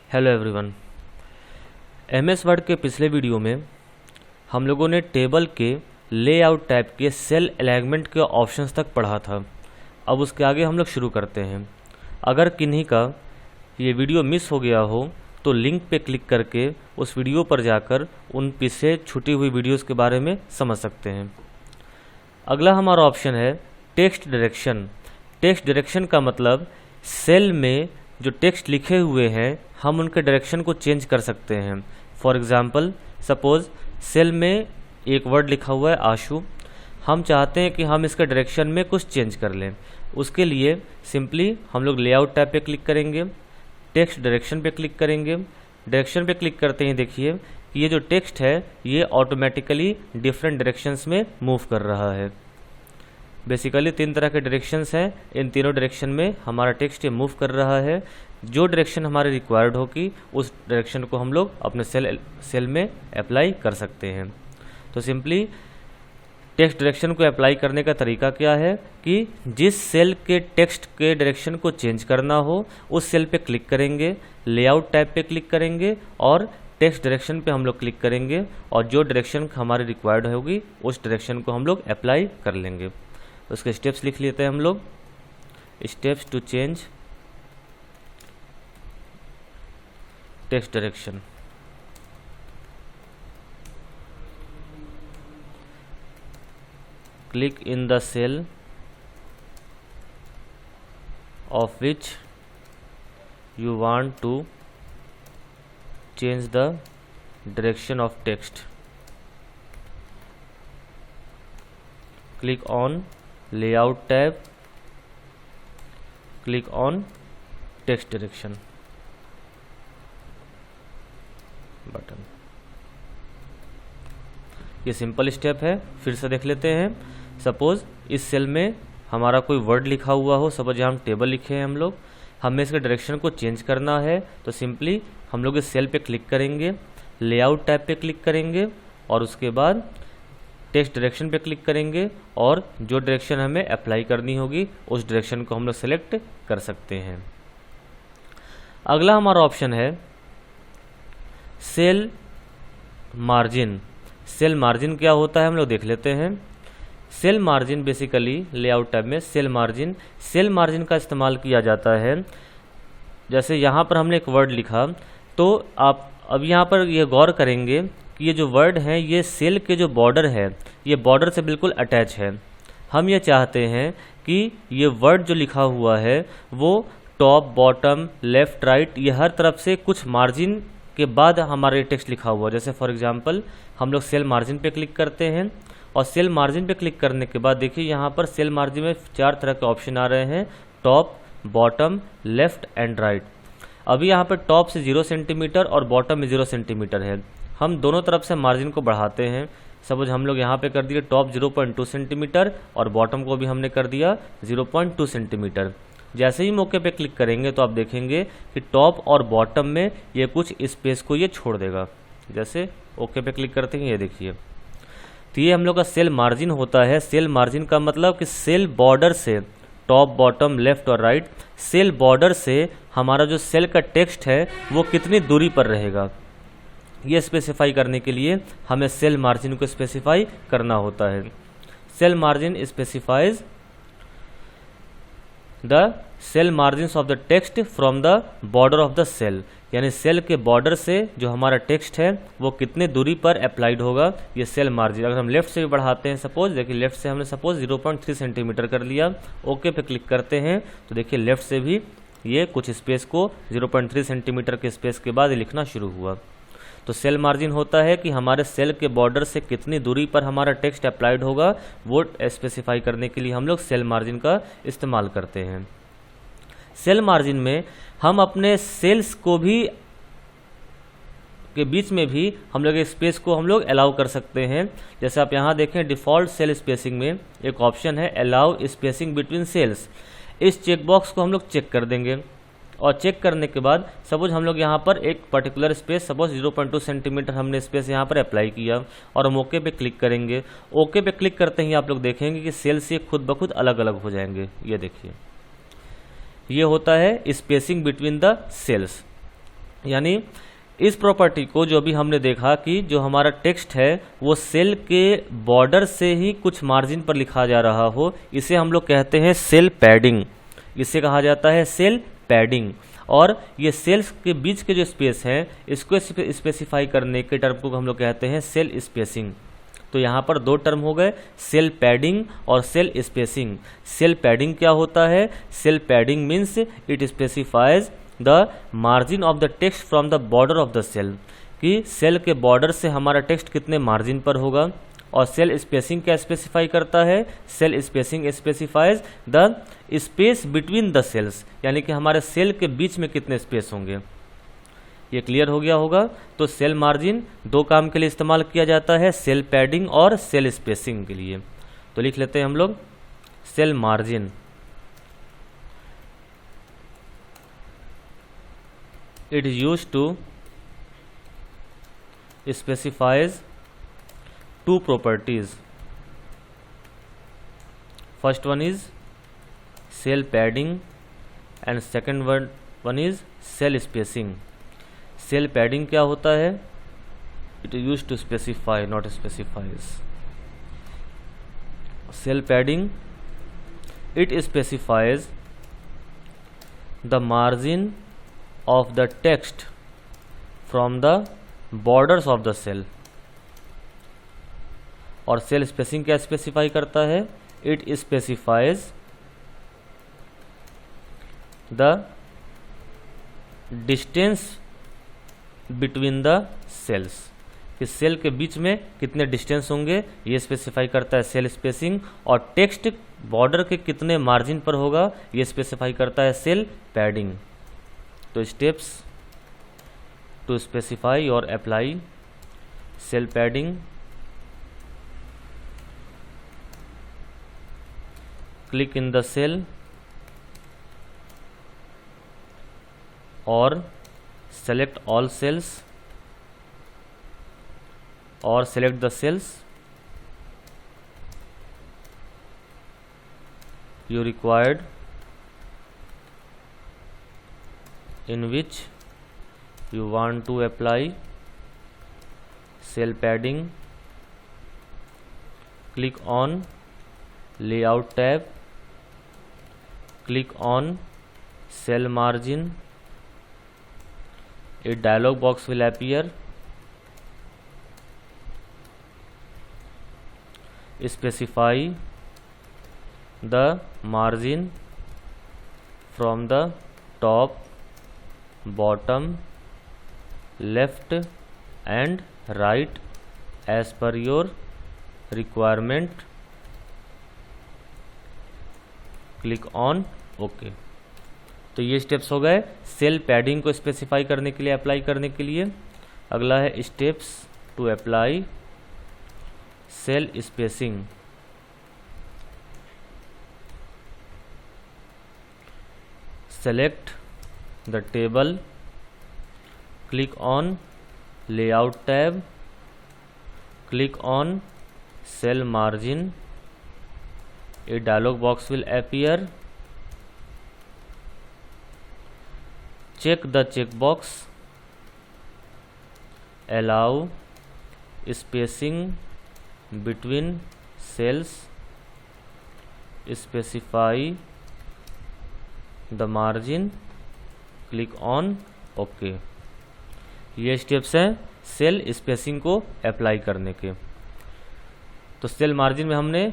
Hello everyone. MS word के पिछले video में हम लोगों ने टेबल के लेआउट टैब के सेल अलाइनमेंट के ऑप्शंस तक पढ़ा था। अब उसके आगे हम लोग शुरू करते हैं। अगर किन्हीं का ये वीडियो मिस हो गया हो तो लिंक पे क्लिक करके उस वीडियो पर जाकर उन पीछे छूटी हुई वीडियोस के बारे में समझ सकते हैं। अगला हमारा ऑप्शन है टेक्स्ट डायरेक्शन। टेक्स्ट डायरेक्शन का मतलब सेल में जो टेक्स्ट लिखे हुए हैं हम उनके डायरेक्शन को चेंज कर सकते हैं। फॉर एग्जांपल सपोज सेल में एक वर्ड लिखा हुआ है आशु, हम चाहते हैं कि हम इसके डायरेक्शन में कुछ चेंज कर लें। उसके लिए सिंपली हम लोग लेआउट टैब पे क्लिक करेंगे, टेक्स्ट डायरेक्शन पे क्लिक करेंगे। डायरेक्शन पे क्लिक करते ही देखिए कि ये जो टेक्स्ट है ये ऑटोमेटिकली डिफरेंट डायरेक्शंस में मूव कर रहा है। बेसिकली 3 तरह के डायरेक्शंस हैं, इन तीनों डायरेक्शन में हमारा टेक्स्ट ये मूव कर रहा है। जो डायरेक्शन हमारे रिक्वायर्ड होगी उस डायरेक्शन को हम लोग अपने सेल में अप्लाई कर सकते हैं। तो सिंपली टेक्स्ट डायरेक्शन को अप्लाई करने का तरीका क्या है कि जिस सेल के टेक्स्ट के डायरेक्शन को चेंज करना हो उस सेल पे क्लिक करेंगे, लेआउट टैब पे क्लिक करेंगे और टेक्स्ट डायरेक्शन पे हम लोग क्लिक करेंगे और जो डायरेक्शन हमारी रिक्वायर्ड होगी उस डायरेक्शन को हम लोग अप्लाई कर लेंगे। उसके स्टेप्स लिख लेते हैं हम लोग। Steps to change text direction. Click in the cell of which you want to change the direction of text. Click on layout tab, click on text direction button. ये सिंपल स्टेप है, फिर से देख लेते हैं। सपोज इस cell में हमारा कोई वर्ड लिखा हुआ हो, सपोज यहाँ हम टेबल लिखे हैं हम लोग, हमें इसके डायरेक्शन को चेंज करना है तो सिंपली हम लोग इस सेल पे क्लिक करेंगे, लेआउट टैब पे क्लिक करेंगे और उसके बाद टेक्स्ट डायरेक्शन पे क्लिक करेंगे और जो डायरेक्शन हमें अप्लाई करनी होगी उस डायरेक्शन को हम लोग सेलेक्ट कर सकते हैं। अगला हमारा ऑप्शन है सेल मार्जिन। सेल मार्जिन क्या होता है हम लोग देख लेते हैं। Cell margin basically layout tab में सेल मार्जिन का इस्तेमाल किया जाता है। जैसे यहाँ पर हमने एक वर्ड लिखा तो आप अब यहाँ पर ये गौर करेंगे कि ये जो वर्ड है ये सेल के जो बॉर्डर है ये बॉर्डर से बिल्कुल अटैच है। हम ये चाहते हैं कि ये वर्ड जो लिखा हुआ है वो टॉप बॉटम लेफ्ट राइट ये हर तरफ से कुछ मार्जिन के बाद हमारा टेक्स्ट लिखा हुआ। जैसे फॉर एग्जांपल हम लोग सेल मार्जिन पे क्लिक करते हैं और सेल मार्जिन पे क्लिक करने के बाद देखिए यहाँ पर सेल मार्जिन में 4 तरह के ऑप्शन आ रहे हैं, top bottom left and right. अभी यहाँ पर टॉप से 0 सेंटीमीटर और बॉटम में 0 सेंटीमीटर है। हम दोनों तरफ से मार्जिन को बढ़ाते हैं। सपोज हम लोग यहाँ पे कर दिए टॉप 0.2 सेंटीमीटर और बॉटम को भी हमने कर दिया 0.2 सेंटीमीटर। जैसे ही मौके पे क्लिक करेंगे तो आप देखेंगे कि टॉप और बॉटम में ये कुछ स्पेस को ये छोड़ देगा। जैसे ओके पे क्लिक करते हैं ये देखिए, तो ये हम लोग का सेल मार्जिन होता है। सेल मार्जिन का मतलब कि सेल बॉर्डर से टॉप बॉटम लेफ्ट और राइट, सेल बॉर्डर से हमारा जो सेल का टेक्स्ट है वो कितनी दूरी पर रहेगा ये स्पेसिफाई करने के लिए हमें सेल मार्जिन को स्पेसिफाई करना होता है। Cell margin specifies the cell margin of the text from the border of the cell, यानी सेल के बॉर्डर से जो हमारा टेक्स्ट है वो कितने दूरी पर अप्लाइड होगा ये सेल मार्जिन। अगर हम लेफ्ट से भी बढ़ाते हैं, सपोज देखिए लेफ्ट से हमने सपोज 0.3 सेंटीमीटर कर लिया, ओके पे क्लिक करते हैं तो देखिए लेफ्ट से भी ये कुछ स्पेस को 0.3 सेंटीमीटर के स्पेस के बाद लिखना शुरू हुआ। तो सेल मार्जिन होता है कि हमारे सेल के बॉर्डर से कितनी दूरी पर हमारा टेक्स्ट अप्लाइड होगा वो स्पेसिफाई करने के लिए हम लोग सेल मार्जिन का इस्तेमाल करते हैं। सेल मार्जिन में हम अपने सेल्स को भी के बीच में भी हम लोग स्पेस को हम लोग अलाउ कर सकते हैं। जैसे आप यहाँ देखें डिफ़ॉल्ट सेल स्पेसिंग में एक ऑप्शन है अलाउ स्पेसिंग बिटवीन सेल्स। इस चेकबॉक्स को हम लोग चेक कर देंगे और चेक करने के बाद सपोज हम लोग यहाँ पर एक पर्टिकुलर स्पेस सपोज 0.2 सेंटीमीटर हमने स्पेस यहाँ पर अप्लाई किया और हम ओके पे क्लिक करेंगे। ओके पे क्लिक करते ही आप लोग देखेंगे कि सेल्स ये खुद ब खुद अलग अलग हो जाएंगे। ये देखिए ये होता है स्पेसिंग बिटवीन द सेल्स। यानी इस प्रॉपर्टी को जो भी हमने देखा कि जो हमारा टेक्स्ट है वो सेल के बॉर्डर से ही कुछ मार्जिन पर लिखा जा रहा हो, इसे हम लोग कहते हैं सेल पैडिंग। इसे कहा जाता है सेल पैडिंग। और ये सेल्स के बीच के जो स्पेस हैं इसको स्पेसिफाई करने के टर्म को हम लोग कहते हैं सेल स्पेसिंग। तो यहाँ पर दो टर्म हो गए, सेल पैडिंग और सेल स्पेसिंग। सेल पैडिंग क्या होता है? Cell padding means it specifies the margin of the text from the border of the cell, कि सेल के बॉर्डर से हमारा टेक्स्ट कितने मार्जिन पर होगा। और सेल स्पेसिंग क्या स्पेसिफाई करता है? Cell spacing specifies the space between the cells, यानी कि हमारे सेल के बीच में कितने स्पेस होंगे। ये क्लियर हो गया होगा। तो सेल मार्जिन दो काम के लिए इस्तेमाल किया जाता है, सेल पैडिंग और सेल स्पेसिंग के लिए। तो लिख लेते हैं हम लोग cell margin. It is used to specifies two properties. First one is cell padding and second one is cell spacing. Cell padding क्या होता है? It is used to specify, not specifies. Cell padding, it specifies the margin of the text from the borders of the cell. और cell spacing क्या specify करता है? It specifies the distance between the cells, कि cell के बीच में कितने distance होंगे ये स्पेसिफाई करता है सेल स्पेसिंग। और टेक्स्ट बॉर्डर के कितने मार्जिन पर होगा ये स्पेसिफाई करता है सेल पैडिंग। तो स्टेप्स टू स्पेसिफाई और apply cell padding: click in the cell or select all cells or select the cells you required in which you want to apply cell padding. Click on layout tab, click on cell margin. A dialog box will appear. Specify the margin from the top, bottom, left and right as per your requirement. Click on okay. तो ये steps हो गए cell padding को specify करने के लिए, apply करने के लिए। अगला है steps to apply cell spacing. Select the table, click on layout tab, click on cell margin. A dialog box will appear. Check the checkbox. Allow spacing between cells. Specify the margin. Click on OK. ये steps हैं cell spacing को apply करने के। तो cell margin में हमने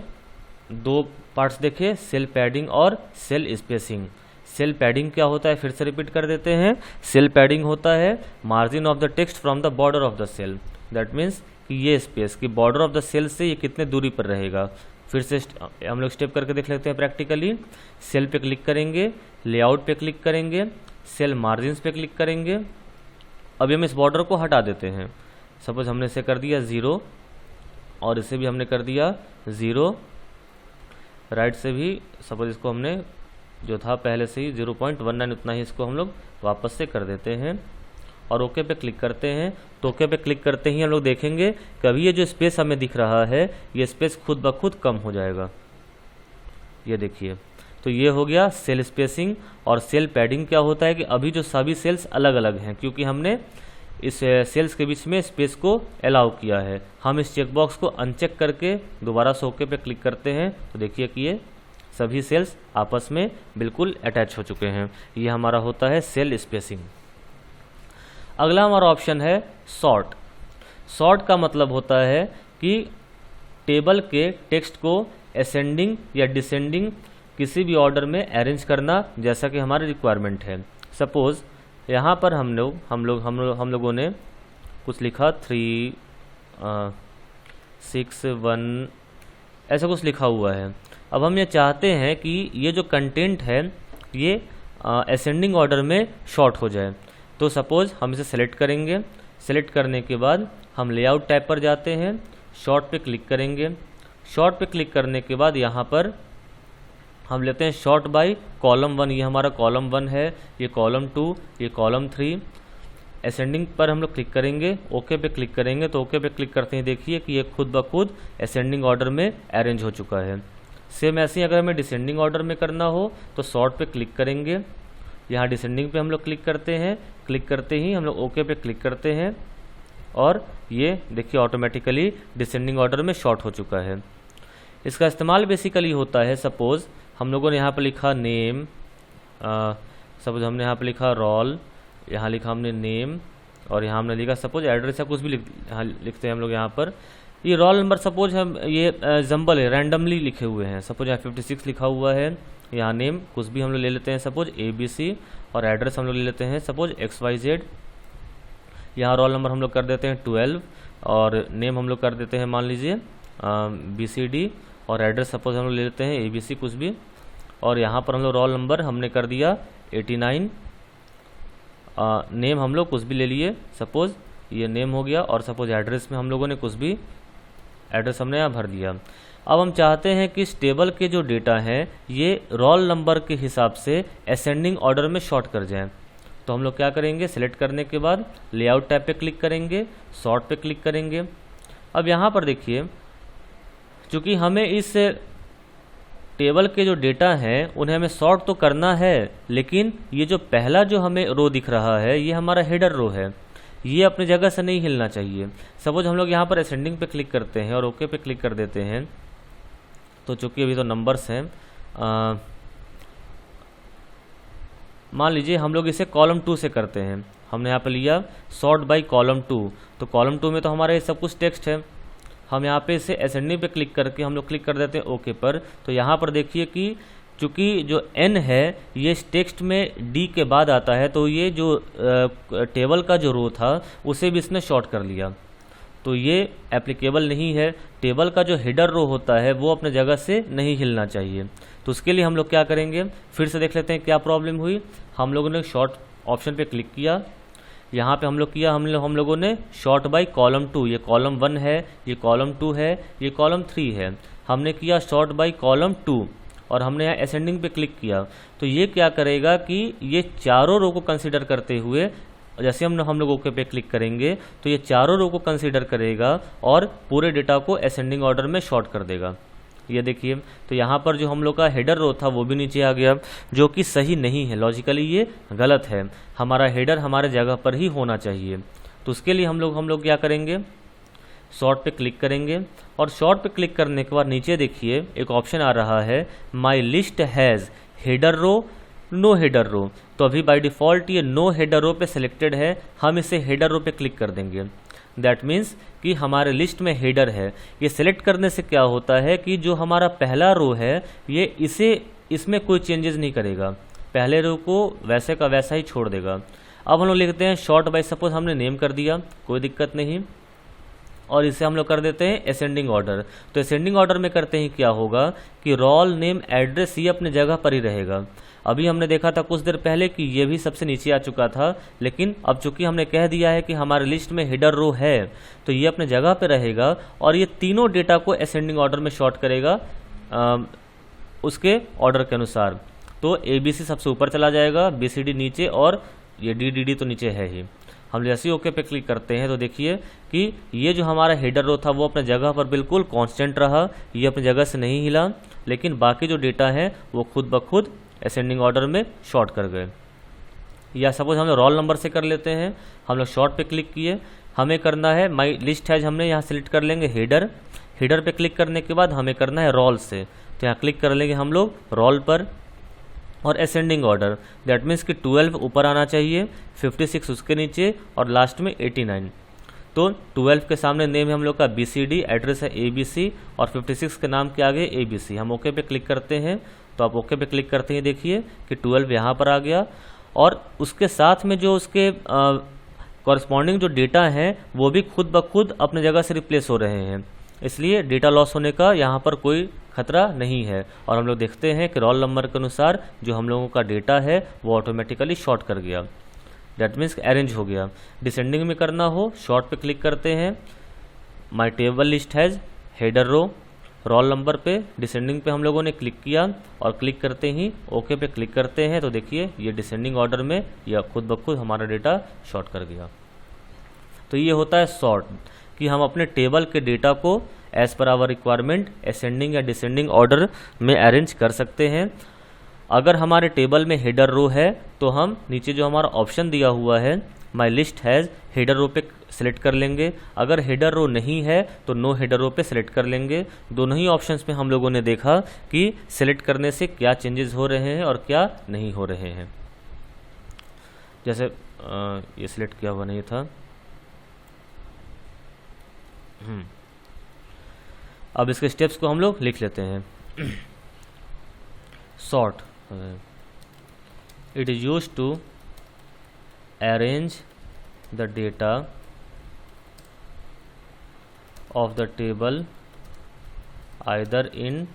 दो parts देखे, सेल पैडिंग और सेल स्पेसिंग। सेल पैडिंग क्या होता है फिर से रिपीट कर देते हैं। सेल पैडिंग होता है margin of the text from the border of the cell. That means कि ये स्पेस कि बॉर्डर ऑफ द सेल से ये कितने दूरी पर रहेगा। फिर से हम लोग स्टेप करके देख लेते हैं प्रैक्टिकली। सेल पे क्लिक करेंगे, लेआउट पे क्लिक करेंगे, सेल मार्जिन पे क्लिक करेंगे। अभी हम इस बॉर्डर को हटा देते हैं। सपोज हमने इसे कर दिया 0 और इसे भी हमने कर दिया 0। राइट से भी सपोज इसको हमने जो था पहले से ही 0.19 उतना ही इसको हम लोग वापस से कर देते हैं और ओके पे क्लिक करते हैं। तो ओके पे क्लिक करते ही हम लोग देखेंगे कि अभी ये जो स्पेस हमें दिख रहा है ये स्पेस खुद ब खुद कम हो जाएगा। ये देखिए तो ये हो गया सेल स्पेसिंग। और सेल पैडिंग क्या होता है कि अभी जो सभी सेल्स अलग अलग हैं क्योंकि हमने इस सेल्स के बीच में स्पेस को अलाउ किया है। हम इस चेकबॉक्स को अनचेक करके दोबारा से ओके पे क्लिक करते हैं तो देखिए कि ये सभी सेल्स आपस में बिल्कुल अटैच हो चुके हैं। ये हमारा होता है सेल स्पेसिंग। अगला हमारा ऑप्शन है सॉर्ट। सॉर्ट का मतलब होता है कि टेबल के टेक्स्ट को असेंडिंग या डिसेंडिंग किसी भी ऑर्डर में अरेंज करना, जैसा कि हमारी रिक्वायरमेंट है। सपोज़ यहाँ पर हम लोगों ने कुछ लिखा 3 6 1 ऐसा कुछ लिखा हुआ है। अब हम ये चाहते हैं कि ये जो कंटेंट है ये असेंडिंग ऑर्डर में शॉर्ट हो जाए। तो सपोज़ हम इसे सेलेक्ट करेंगे। सेलेक्ट करने के बाद हम लेआउट टैब पर जाते हैं, शॉर्ट पे क्लिक करेंगे। शॉर्ट पे क्लिक करने के बाद यहाँ पर हम लेते हैं शॉर्ट बाय कॉलम 1। ये हमारा कॉलम 1 है, ये कॉलम 2, ये कॉलम 3। असेंडिंग पर हम लोग क्लिक करेंगे, ओके पे क्लिक करेंगे। तो ओके पे क्लिक करते ही देखिए कि ये खुद ब खुद असेंडिंग ऑर्डर में अरेंज हो चुका है। सेम ऐसे ही अगर हमें डिसेंडिंग ऑर्डर में करना हो तो शॉर्ट पे क्लिक करेंगे, यहाँ डिसेंडिंग पे हम लोग क्लिक करते हैं। क्लिक करते ही हम लोग ओके पे क्लिक करते हैं और ये देखिए ऑटोमेटिकली डिसेंडिंग ऑर्डर में शॉर्ट हो चुका है। इसका इस्तेमाल बेसिकली होता है, सपोज़ हम लोगों ने यहाँ पर लिखा नेम, सपोज हमने यहाँ पर लिखा रोल, यहाँ लिखा हमने नेम और यहाँ हमने लिखा सपोज एड्रेस या कुछ भी यहाँ लिखते हैं हम लोग। यहाँ पर ये रोल नंबर सपोज हम ये जम्बल है, रैंडमली लिखे हुए हैं। सपोज यहाँ 56 लिखा हुआ है। यहाँ नेम कुछ भी हम लोग ले लेते हैं, सपोज ABC, और एड्रेस हम लोग ले लेते हैं सपोज XYZ। यहाँ रोल नंबर हम लोग कर देते हैं 12 और नेम हम लोग कर देते हैं मान लीजिए BCD, और एड्रेस सपोज हम लोग ले लेते हैं ABC कुछ भी। और यहाँ पर हम लोग रोल नंबर हमने कर दिया 89, नेम हम लोग कुछ भी ले लिए, सपोज ये नेम हो गया। और सपोज एड्रेस में हम लोगों ने कुछ भी एड्रेस हमने यहाँ भर दिया। अब हम चाहते हैं कि इस टेबल के जो डेटा हैं ये रोल नंबर के हिसाब से असेंडिंग ऑर्डर में शॉर्ट कर जाएं। तो हम लोग क्या करेंगे, सेलेक्ट करने के बाद लेआउट टैब पे क्लिक करेंगे, सॉर्ट पे क्लिक करेंगे। अब यहाँ पर देखिए, चूँकि हमें इस टेबल के जो डेटा हैं उन्हें हमें सॉर्ट तो करना है, लेकिन ये जो पहला जो हमें रो दिख रहा है ये हमारा हेडर रो है, ये अपनी जगह से नहीं हिलना चाहिए। सपोज हम लोग यहाँ पर असेंडिंग पे क्लिक करते हैं और ओके पे क्लिक कर देते हैं। तो चूँकि अभी तो नंबर्स हैं, मान लीजिए हम लोग इसे कॉलम 2 से करते हैं। हमने यहाँ पर लिया सॉर्ट बाय कॉलम 2, तो कॉलम 2 में तो हमारा ये सब कुछ टेक्स्ट है। हम यहाँ पे इसे असेंडिंग पे क्लिक करके हम लोग क्लिक कर देते हैं ओके पर। तो यहाँ पर देखिए कि चूँकि जो n है ये इस टेक्स्ट में d के बाद आता है, तो ये जो टेबल का जो रो था उसे भी इसने शॉर्ट कर लिया, तो ये एप्लीकेबल नहीं है। टेबल का जो हेडर रो होता है वो अपने जगह से नहीं हिलना चाहिए। तो उसके लिए हम लोग क्या करेंगे, फिर से देख लेते हैं क्या प्रॉब्लम हुई। हम लोगों ने शॉर्ट ऑप्शन पे क्लिक किया, यहाँ पे हम लोग किया हम लोगों ने शॉर्ट बाय कॉलम 2, ये कॉलम 1 है, ये कॉलम 2 है, ये कॉलम 3 है। हमने किया शॉर्ट बाय कॉलम 2 और हमने यहाँ असेंडिंग पे क्लिक किया। तो ये क्या करेगा कि ये चारों रो को कंसीडर करते हुए, जैसे हम लोग ओके पे क्लिक करेंगे तो ये चारों रो को कंसीडर करेगा और पूरे डेटा को असेंडिंग ऑर्डर में शॉर्ट कर देगा। ये देखिए, तो यहाँ पर जो हम लोग का हेडर रो था वो भी नीचे आ गया, जो कि सही नहीं है, लॉजिकली ये गलत है। हमारा हेडर हमारे जगह पर ही होना चाहिए। तो उसके लिए हम लोग क्या करेंगे, शॉर्ट पे क्लिक करेंगे और शॉर्ट पे क्लिक करने के बाद नीचे देखिए एक ऑप्शन आ रहा है, my list has header row no header row. तो अभी बाय डिफ़ॉल्ट ये नो हेडर रो पे सिलेक्टेड है, हम इसे हेडर रो पे क्लिक कर देंगे। दैट मीन्स कि हमारे लिस्ट में हेडर है। ये सिलेक्ट करने से क्या होता है कि जो हमारा पहला रो है ये इसमें कोई चेंजेस नहीं करेगा, पहले रो को वैसे का वैसा ही छोड़ देगा। अब हम लोग लिखते हैं शॉर्ट बाय, सपोज हमने नेम कर दिया, कोई दिक्कत नहीं, और इसे हम लोग कर देते हैं असेंडिंग ऑर्डर। तो असेंडिंग ऑर्डर में करते ही क्या होगा कि रोल नेम एड्रेस ये अपने जगह पर ही रहेगा। अभी हमने देखा था कुछ देर पहले कि ये भी सबसे नीचे आ चुका था, लेकिन अब चूंकि हमने कह दिया है कि हमारे लिस्ट में हेडर रो है तो ये अपने जगह पे रहेगा और ये तीनों डेटा को असेंडिंग ऑर्डर में शॉर्ट करेगा उसके ऑर्डर के अनुसार। तो ABC सबसे ऊपर चला जाएगा, BCD नीचे और ये डी तो नीचे है ही। हम जैसे ही ओके पे क्लिक करते हैं तो देखिए कि ये जो हमारा हेडर रो था वो अपने जगह पर बिल्कुल कांस्टेंट रहा, ये अपनी जगह से नहीं हिला, लेकिन बाकी जो डेटा है वो खुद ब खुद असेंडिंग ऑर्डर में शॉर्ट कर गए। या सपोज हम लोग रोल नंबर से कर लेते हैं, हम लोग शॉर्ट पे क्लिक किए, हमें करना है माई लिस्ट हैज, हमने यहाँ सेलेक्ट कर लेंगे हेडर, हेडर पे क्लिक करने के बाद हमें करना है रोल से, तो यहाँ क्लिक कर लेंगे हम लोग रोल पर, और असेंडिंग ऑर्डर दैट मीन्स कि 12 ऊपर आना चाहिए, 56 उसके नीचे और लास्ट में 89। तो 12 के सामने नेम है हम लोग का BCD, एड्रेस है ABC और 56 के नाम के आगे ABC। हम ओके पे क्लिक करते हैं, तो आप ओके पे क्लिक करते हैं देखिए कि 12 यहाँ पर आ गया, और उसके साथ में जो उसके कॉरस्पॉन्डिंग जो डेटा हैं वो भी खुद ब खुद अपने जगह से रिप्लेस हो रहे हैं, इसलिए डेटा लॉस होने का यहाँ पर कोई खतरा नहीं है। और हम लोग देखते हैं कि रोल नंबर के अनुसार जो हम लोगों का डेटा है वो ऑटोमेटिकली शॉर्ट कर गया, दैट मीन्स अरेंज हो गया। डिसेंडिंग में करना हो, शॉर्ट पे क्लिक करते हैं, my table list has header row, roll number पे डिसेंडिंग पे हम लोगों ने क्लिक किया और क्लिक करते ही ओके पे क्लिक करते हैं, तो देखिए ये डिसेंडिंग ऑर्डर में या खुद ब खुद हमारा डेटा शॉर्ट कर गया। तो ये होता है सॉर्ट, कि हम अपने टेबल के डेटा को एज पर आवर रिक्वायरमेंट असेंडिंग या डिसेंडिंग ऑर्डर में अरेंज कर सकते हैं। अगर हमारे टेबल में हेडर रो है तो हम नीचे जो हमारा ऑप्शन दिया हुआ है my list has header row पे सेलेक्ट कर लेंगे, अगर हेडर रो नहीं है तो नो हेडर रो पे सेलेक्ट कर लेंगे। दोनों ही ऑप्शंस में हम लोगों ने देखा कि सेलेक्ट करने से क्या चेंजेस हो रहे हैं और क्या नहीं हो रहे हैं। जैसे ये सिलेक्ट किया हुआ नहीं था, अब इसके स्टेप्स को हम लोग लिख लेते हैं। Sort, it is used to arrange the data of the table either in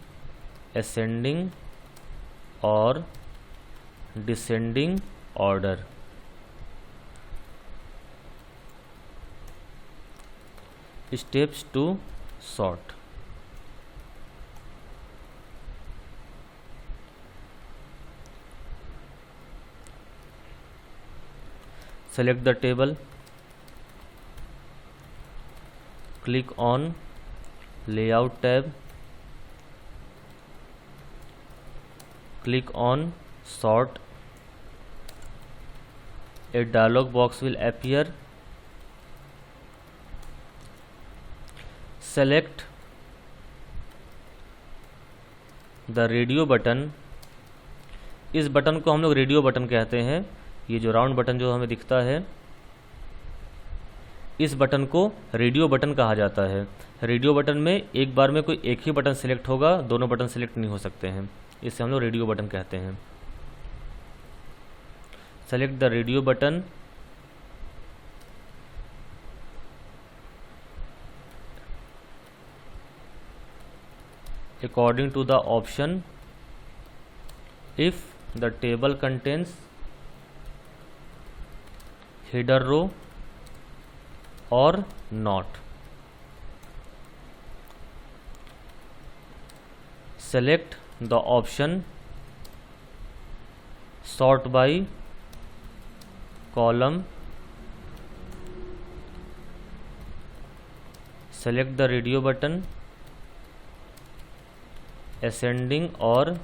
ascending or descending order. Steps to sort. Select the table, click on layout tab, click on sort. A dialog box will appear. Select the radio button. इस button को हम लोग radio button कहते हैं। ये जो round button जो हमें दिखता है इस बटन को रेडियो बटन कहा जाता है। रेडियो बटन में एक बार में कोई एक ही बटन सिलेक्ट होगा, दोनों बटन सिलेक्ट नहीं हो सकते हैं, इसे हम लोग रेडियो बटन कहते हैं। Select the radio button, according to the option if the table contains header row or not. Select the option sort by column. Select the radio button, ascending or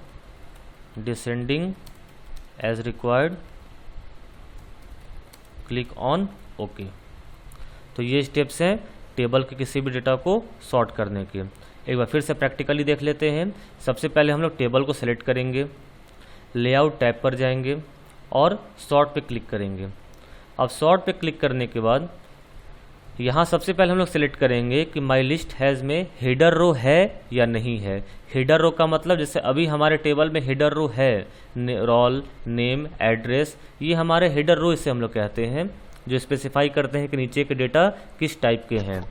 descending as required. Click on OK. तो ये steps हैं table के किसी भी data को sort करने के। एक बार फिर से प्रैक्टिकली देख लेते हैं। सबसे पहले हम लोग टेबल को सेलेक्ट करेंगे, लेआउट टैब पर जाएंगे और सॉर्ट पे क्लिक करेंगे। अब सॉर्ट पे क्लिक करने के बाद यहाँ सबसे पहले हम लोग सेलेक्ट करेंगे कि माई लिस्ट हैज़ में हेडर रो है या नहीं है। हेडर रो का मतलब जैसे अभी हमारे टेबल में हेडर रो है, रोल, नेम, एड्रेस, ये हमारे हेडर रो इसे हम लोग कहते हैं, जो स्पेसिफाई करते हैं कि नीचे के डेटा किस टाइप के हैं।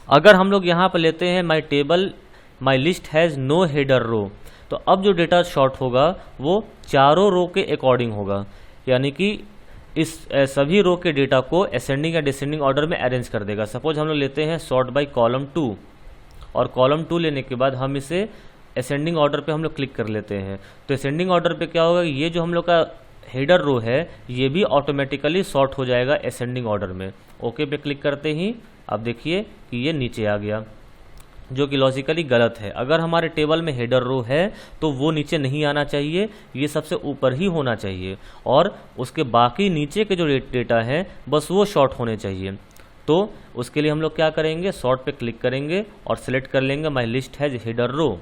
अगर हम लोग यहाँ पर लेते हैं my table my list has no header row, तो अब जो डेटा शॉर्ट होगा वो चारों रो के अकॉर्डिंग होगा, यानी कि इस सभी रो के डेटा को असेंडिंग या डिसेंडिंग ऑर्डर में अरेंज कर देगा। सपोज हम लोग लेते हैं सॉर्ट बाय कॉलम 2, और कॉलम 2 लेने के बाद हम इसे असेंडिंग ऑर्डर पे हम लोग क्लिक कर लेते हैं। तो असेंडिंग ऑर्डर पे क्या होगा, ये जो हम लोग का हेडर रो है ये भी ऑटोमेटिकली सॉर्ट हो जाएगा असेंडिंग ऑर्डर में। ओके पे क्लिक करते ही अब देखिए कि ये नीचे आ गया, जो कि लॉजिकली गलत है। अगर हमारे टेबल में हेडर रो है तो वो नीचे नहीं आना चाहिए, ये सबसे ऊपर ही होना चाहिए और उसके बाकी नीचे के जो डेटा है बस वो शॉर्ट होने चाहिए। तो उसके लिए हम लोग क्या करेंगे, सॉर्ट पे क्लिक करेंगे और सिलेक्ट कर लेंगे my list has header row.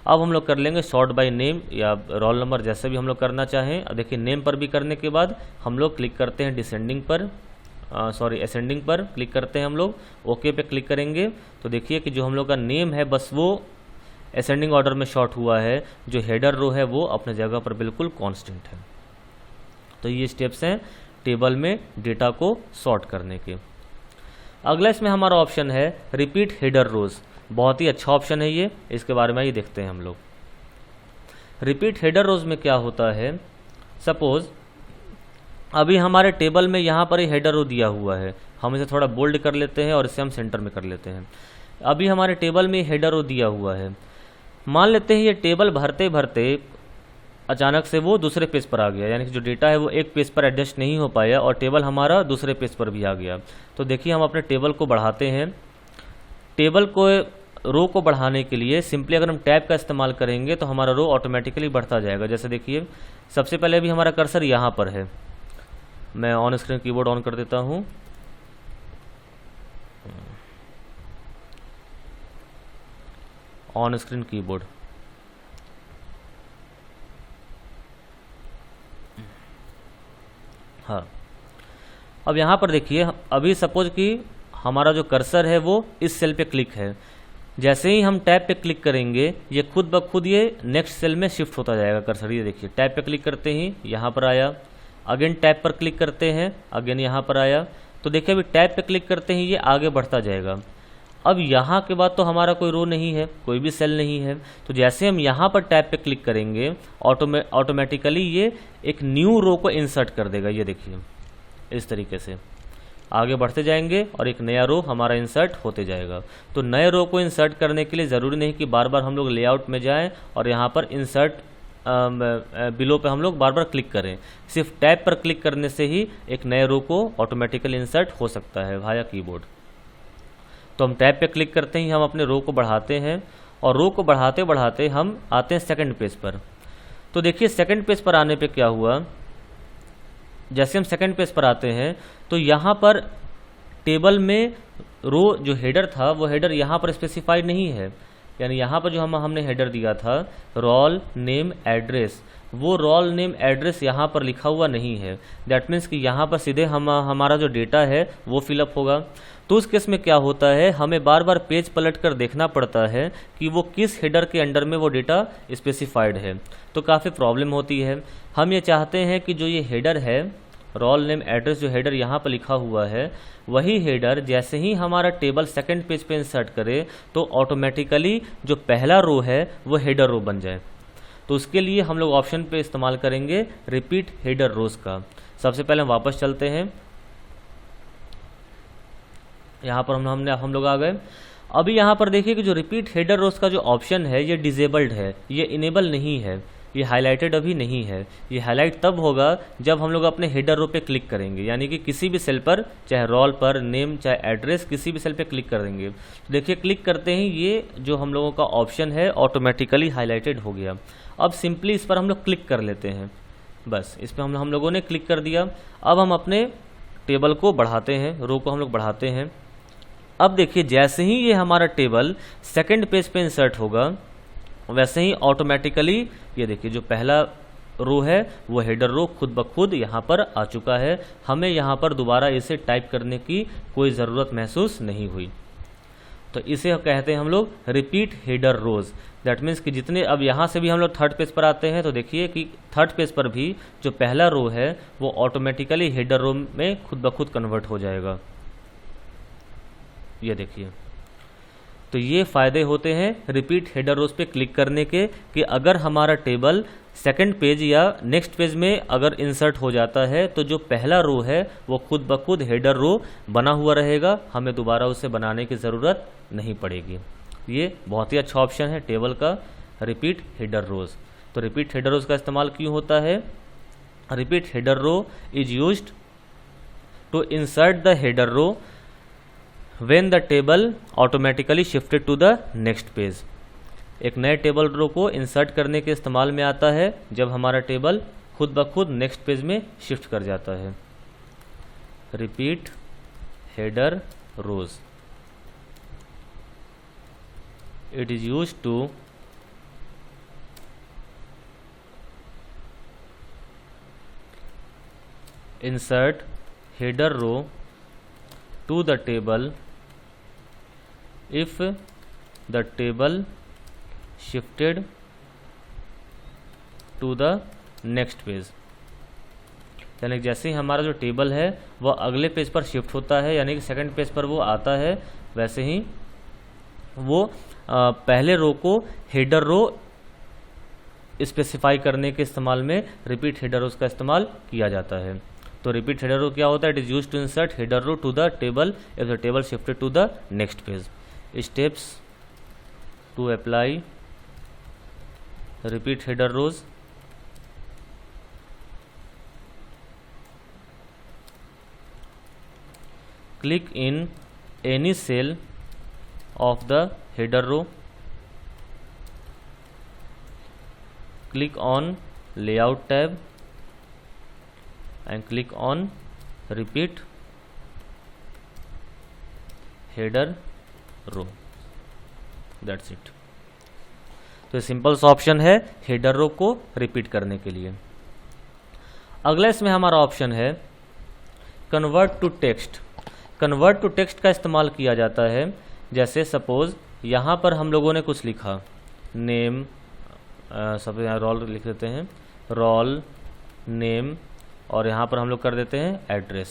अब हम लोग कर लेंगे सॉर्ट बाय नेम या रोल नंबर, जैसे भी हम लोग करना चाहें। अब देखिए नेम पर भी करने के बाद हम लोग क्लिक करते हैं डिसेंडिंग पर, असेंडिंग पर क्लिक करते हैं हम लोग। ओके पे क्लिक करेंगे तो देखिए कि जो हम लोग का नेम है बस वो असेंडिंग ऑर्डर में शॉर्ट हुआ है, जो हेडर रो है वो अपने जगह पर बिल्कुल कांस्टेंट है। तो ये स्टेप्स हैं टेबल में डेटा को सॉर्ट करने के। अगला इसमें हमारा ऑप्शन है रिपीट हेडर रोज। बहुत ही अच्छा ऑप्शन है ये, इसके बारे में ही देखते हैं हम लोग। रिपीट हेडर रोज में क्या होता है, सपोज अभी हमारे टेबल में यहाँ पर ही हेडर रो दिया हुआ है, हम इसे थोड़ा बोल्ड कर लेते हैं और इसे हम सेंटर में कर लेते हैं। अभी हमारे टेबल में हेडर रो दिया हुआ है, मान लेते हैं ये टेबल भरते भरते अचानक से वो दूसरे पेज पर आ गया, यानी कि जो डेटा है वो एक पेज पर एडजस्ट नहीं हो पाया और टेबल हमारा दूसरे पेज पर भी आ गया। तो देखिए हम अपने टेबल को बढ़ाते हैं। टेबल को रो को बढ़ाने के लिए सिंपली अगर हम टैब का इस्तेमाल करेंगे तो हमारा रो ऑटोमेटिकली बढ़ता जाएगा। जैसे देखिए सबसे पहले भी हमारा कर्सर यहाँ पर है, मैं ऑन स्क्रीन कीबोर्ड ऑन कर देता हूँ। ऑन स्क्रीन कीबोर्ड, हाँ। अब यहाँ पर देखिए अभी सपोज कि हमारा जो कर्सर है वो इस सेल पे क्लिक है, जैसे ही हम टैब पे क्लिक करेंगे ये खुद ब खुद ये नेक्स्ट सेल में शिफ्ट होता जाएगा कर्सर। ये देखिए टैब पे क्लिक करते ही यहाँ पर आया, अगेन टैब पर क्लिक करते हैं अगेन यहाँ पर आया। तो देखिए अभी टैब पे क्लिक करते ही ये आगे बढ़ता जाएगा। अब यहाँ के बाद तो हमारा कोई रो नहीं है, कोई भी सेल नहीं है, तो जैसे हम यहाँ पर टैब पे क्लिक करेंगे ऑटोमेटिकली ये एक न्यू रो को इंसर्ट कर देगा। ये देखिए इस तरीके से आगे बढ़ते जाएंगे और एक नया रो हमारा इंसर्ट होते जाएगा। तो नए रो को इंसर्ट करने के लिए ज़रूरी नहीं कि बार बार हम लोग लेआउट में जाएं और यहाँ पर इंसर्ट बिलो पे हम लोग बार बार क्लिक करें, सिर्फ टैब पर क्लिक करने से ही एक नए रो को ऑटोमेटिकली इंसर्ट हो सकता है वाया कीबोर्ड। तो हम टैब पे क्लिक करते ही हम अपने रो को बढ़ाते हैं और रो को बढ़ाते बढ़ाते हम आते हैं सेकंड पेज पर। तो देखिए सेकंड पेज पर आने पे क्या हुआ, जैसे हम सेकंड पेज पर आते हैं तो यहाँ पर टेबल में रो जो हेडर था वो हेडर यहाँ पर स्पेसिफाइड नहीं है, यानी यहाँ पर जो हमने हेडर दिया था रोल नेम एड्रेस, वो रोल नेम एड्रेस यहाँ पर लिखा हुआ नहीं है। दैट मीन्स कि यहाँ पर सीधे हमारा जो डेटा है वो फिलअप होगा। तो उस केस में क्या होता है, हमें बार बार पेज पलट कर देखना पड़ता है कि वो किस हेडर के अंडर में वो डेटा स्पेसिफाइड है, तो काफ़ी प्रॉब्लम होती है। हम ये चाहते हैं कि जो ये हेडर है रोल नेम एड्रेस, जो हेडर यहाँ पर लिखा हुआ है वही हेडर जैसे ही हमारा टेबल सेकंड पेज पे इंसर्ट करे तो ऑटोमेटिकली जो पहला रो है वो हेडर रो बन जाए। तो उसके लिए हम लोग ऑप्शन पे इस्तेमाल करेंगे रिपीट हेडर रोज का। सबसे पहले हम वापस चलते हैं, यहाँ पर हम लोग आ गए। अभी यहाँ पर देखिए कि जो रिपीट हेडर रोज का जो ऑप्शन है ये डिजेबल्ड है, ये इनेबल नहीं है, ये हाईलाइटेड अभी नहीं है। ये हाईलाइट तब होगा जब हम लोग अपने हेडर रो पे क्लिक करेंगे, यानी कि किसी भी सेल पर, चाहे रोल पर, नेम, चाहे एड्रेस, किसी भी सेल पे क्लिक कर देंगे। तो देखिए क्लिक करते ही ये जो हम लोगों का ऑप्शन है ऑटोमेटिकली हाईलाइटेड हो गया। अब सिंपली इस पर हम लोग क्लिक कर लेते हैं, बस इस पर हम लोगों ने क्लिक कर दिया। अब हम अपने टेबल को बढ़ाते हैं, रो को हम लोग बढ़ाते हैं। अब देखिए जैसे ही ये हमारा टेबल सेकंड पेज पे इंसर्ट होगा वैसे ही ऑटोमेटिकली ये देखिए जो पहला रो है वो हेडर रो खुद ब खुद यहाँ पर आ चुका है। हमें यहाँ पर दोबारा इसे टाइप करने की कोई ज़रूरत महसूस नहीं हुई। तो इसे कहते हैं हम लोग repeat header rows. That means कि जितने, अब यहाँ से भी हम लोग थर्ड पेज पर आते हैं तो देखिए कि थर्ड पेज पर भी जो पहला रो है वो ऑटोमेटिकली हेडर रो में खुद ब खुद कन्वर्ट हो जाएगा। ये देखिए, तो ये फ़ायदे होते हैं रिपीट हेडर रोज पे क्लिक करने के कि अगर हमारा टेबल सेकंड पेज या नेक्स्ट पेज में अगर इंसर्ट हो जाता है तो जो पहला रो है वो खुद ब खुद हेडर रो बना हुआ रहेगा, हमें दोबारा उसे बनाने की ज़रूरत नहीं पड़ेगी। ये बहुत ही अच्छा ऑप्शन है टेबल का, रिपीट हेडर रोज। तो रिपीट हेडर रोज का इस्तेमाल क्यों होता है, repeat header row is used to insert the header row when the table automatically shifted to the next page। एक नए टेबल रो को इंसर्ट करने के इस्तेमाल में आता है जब हमारा टेबल खुद ब खुद नेक्स्ट पेज में शिफ्ट कर जाता है। Repeat header rows, it is used to insert header row to the table if the table shifted to the next page। यानी जैसे ही हमारा जो टेबल है वह अगले पेज पर शिफ्ट होता है, यानी कि सेकंड पेज पर वो आता है, वैसे ही वो पहले रो को हेडर रो स्पेसिफाई करने के इस्तेमाल में रिपीट हेडर रोज का इस्तेमाल किया जाता है। तो रिपीट हेडर रो क्या होता है? It is used to insert header row to the table if the table shifted to the next page. Steps to apply repeat header rows. Click in any cell of the header row, click on layout tab and click on repeat header row, that's it। तो simple सा option है header row को repeat करने के लिए। अगला इसमें हमारा ऑप्शन है convert to text. Convert to text का इस्तेमाल किया जाता है जैसे सपोज यहाँ पर हम लोगों ने कुछ लिखा, नेम, सब यहाँ रोल लिख देते हैं, रोल नेम, और यहाँ पर हम लोग कर देते हैं एड्रेस।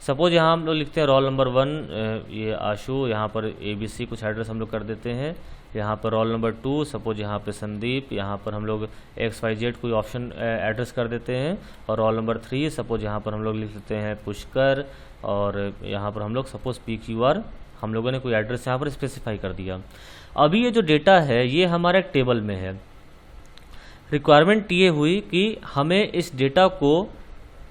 सपोज यहाँ हम लोग लिखते हैं रोल नंबर 1 ये आशु, यहाँ पर ABC कुछ एड्रेस हम लोग कर देते हैं। यहाँ पर रोल नंबर 2 सपोज यहाँ पे संदीप, यहाँ पर हम लोग XYZ कोई ऑप्शन एड्रेस कर देते हैं। और रोल नंबर 3 सपोज यहाँ पर हम लोग लिख देते हैं पुष्कर, और यहाँ पर हम लोग सपोज PQR हम लोगों ने कोई एड्रेस यहाँ पर स्पेसिफाई कर दिया। अभी ये जो डेटा है ये हमारे एक टेबल में है। रिक्वायरमेंट ये हुई कि हमें इस डेटा को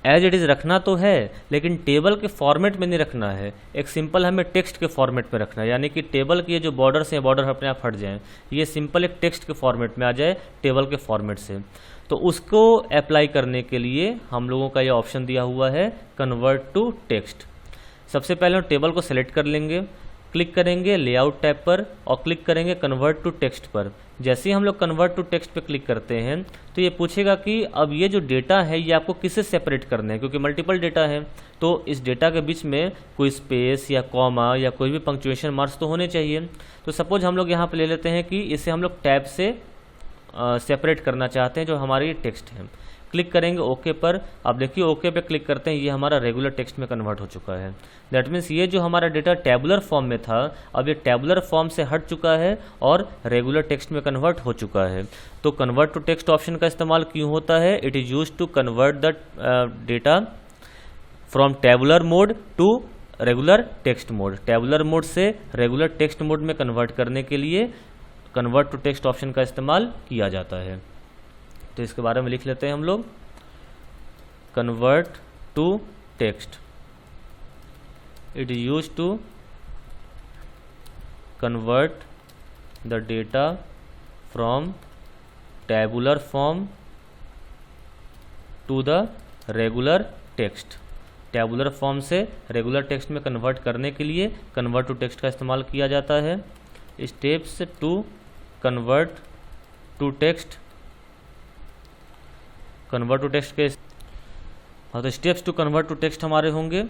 एज इट इज़ रखना तो है, लेकिन टेबल के फॉर्मेट में नहीं रखना है, एक सिंपल हमें टेक्स्ट के फॉर्मेट में रखना है। यानी कि टेबल के ये जो बॉर्डर्स हैं, बॉर्डर अपने आप हट जाएं, ये सिंपल एक टेक्स्ट के फॉर्मेट में आ जाए टेबल के फॉर्मेट से। तो उसको अप्लाई करने के लिए हम लोगों का ये ऑप्शन दिया हुआ है कन्वर्ट टू टेक्स्ट। सबसे पहले हम टेबल को सेलेक्ट कर लेंगे, क्लिक करेंगे लेआउट टैब पर और क्लिक करेंगे कन्वर्ट टू टेक्स्ट पर। जैसे ही हम लोग कन्वर्ट टू टेक्स्ट पे क्लिक करते हैं तो ये पूछेगा कि अब ये जो डेटा है ये आपको किससे सेपरेट करना है, क्योंकि मल्टीपल डेटा है तो इस डेटा के बीच में कोई स्पेस या कॉमा या कोई भी पंक्चुएशन मार्क्स तो होने चाहिए। तो सपोज हम लोग यहाँ पे ले लेते हैं कि इसे हम लोग टैब से सेपरेट करना चाहते हैं जो हमारी टेक्स्ट है। क्लिक करेंगे ओके पर। अब देखिए ओके पे क्लिक करते हैं, ये हमारा रेगुलर टेक्स्ट में कन्वर्ट हो चुका है। दैट मीन्स ये जो हमारा डेटा टैबुलर फॉर्म में था अब ये टैबुलर फॉर्म से हट चुका है और रेगुलर टेक्स्ट में कन्वर्ट हो चुका है। तो कन्वर्ट टू टेक्स्ट ऑप्शन का इस्तेमाल क्यों होता है? It is used to convert the data from tabular mode to regular text mode. Tabular mode से रेगुलर टेक्स्ट मोड में कन्वर्ट करने के लिए कन्वर्ट टू टेक्स्ट ऑप्शन का इस्तेमाल किया जाता है। तो इसके बारे में लिख लेते हैं हम लोग, convert to text, it is used to convert the data from tabular form to the regular text. Tabular form से रेगुलर टेक्स्ट में कन्वर्ट करने के लिए कन्वर्ट टू टेक्स्ट का इस्तेमाल किया जाता है। Steps to convert to text, convert to text के हाँ तो steps to convert to text हमारे होंगे,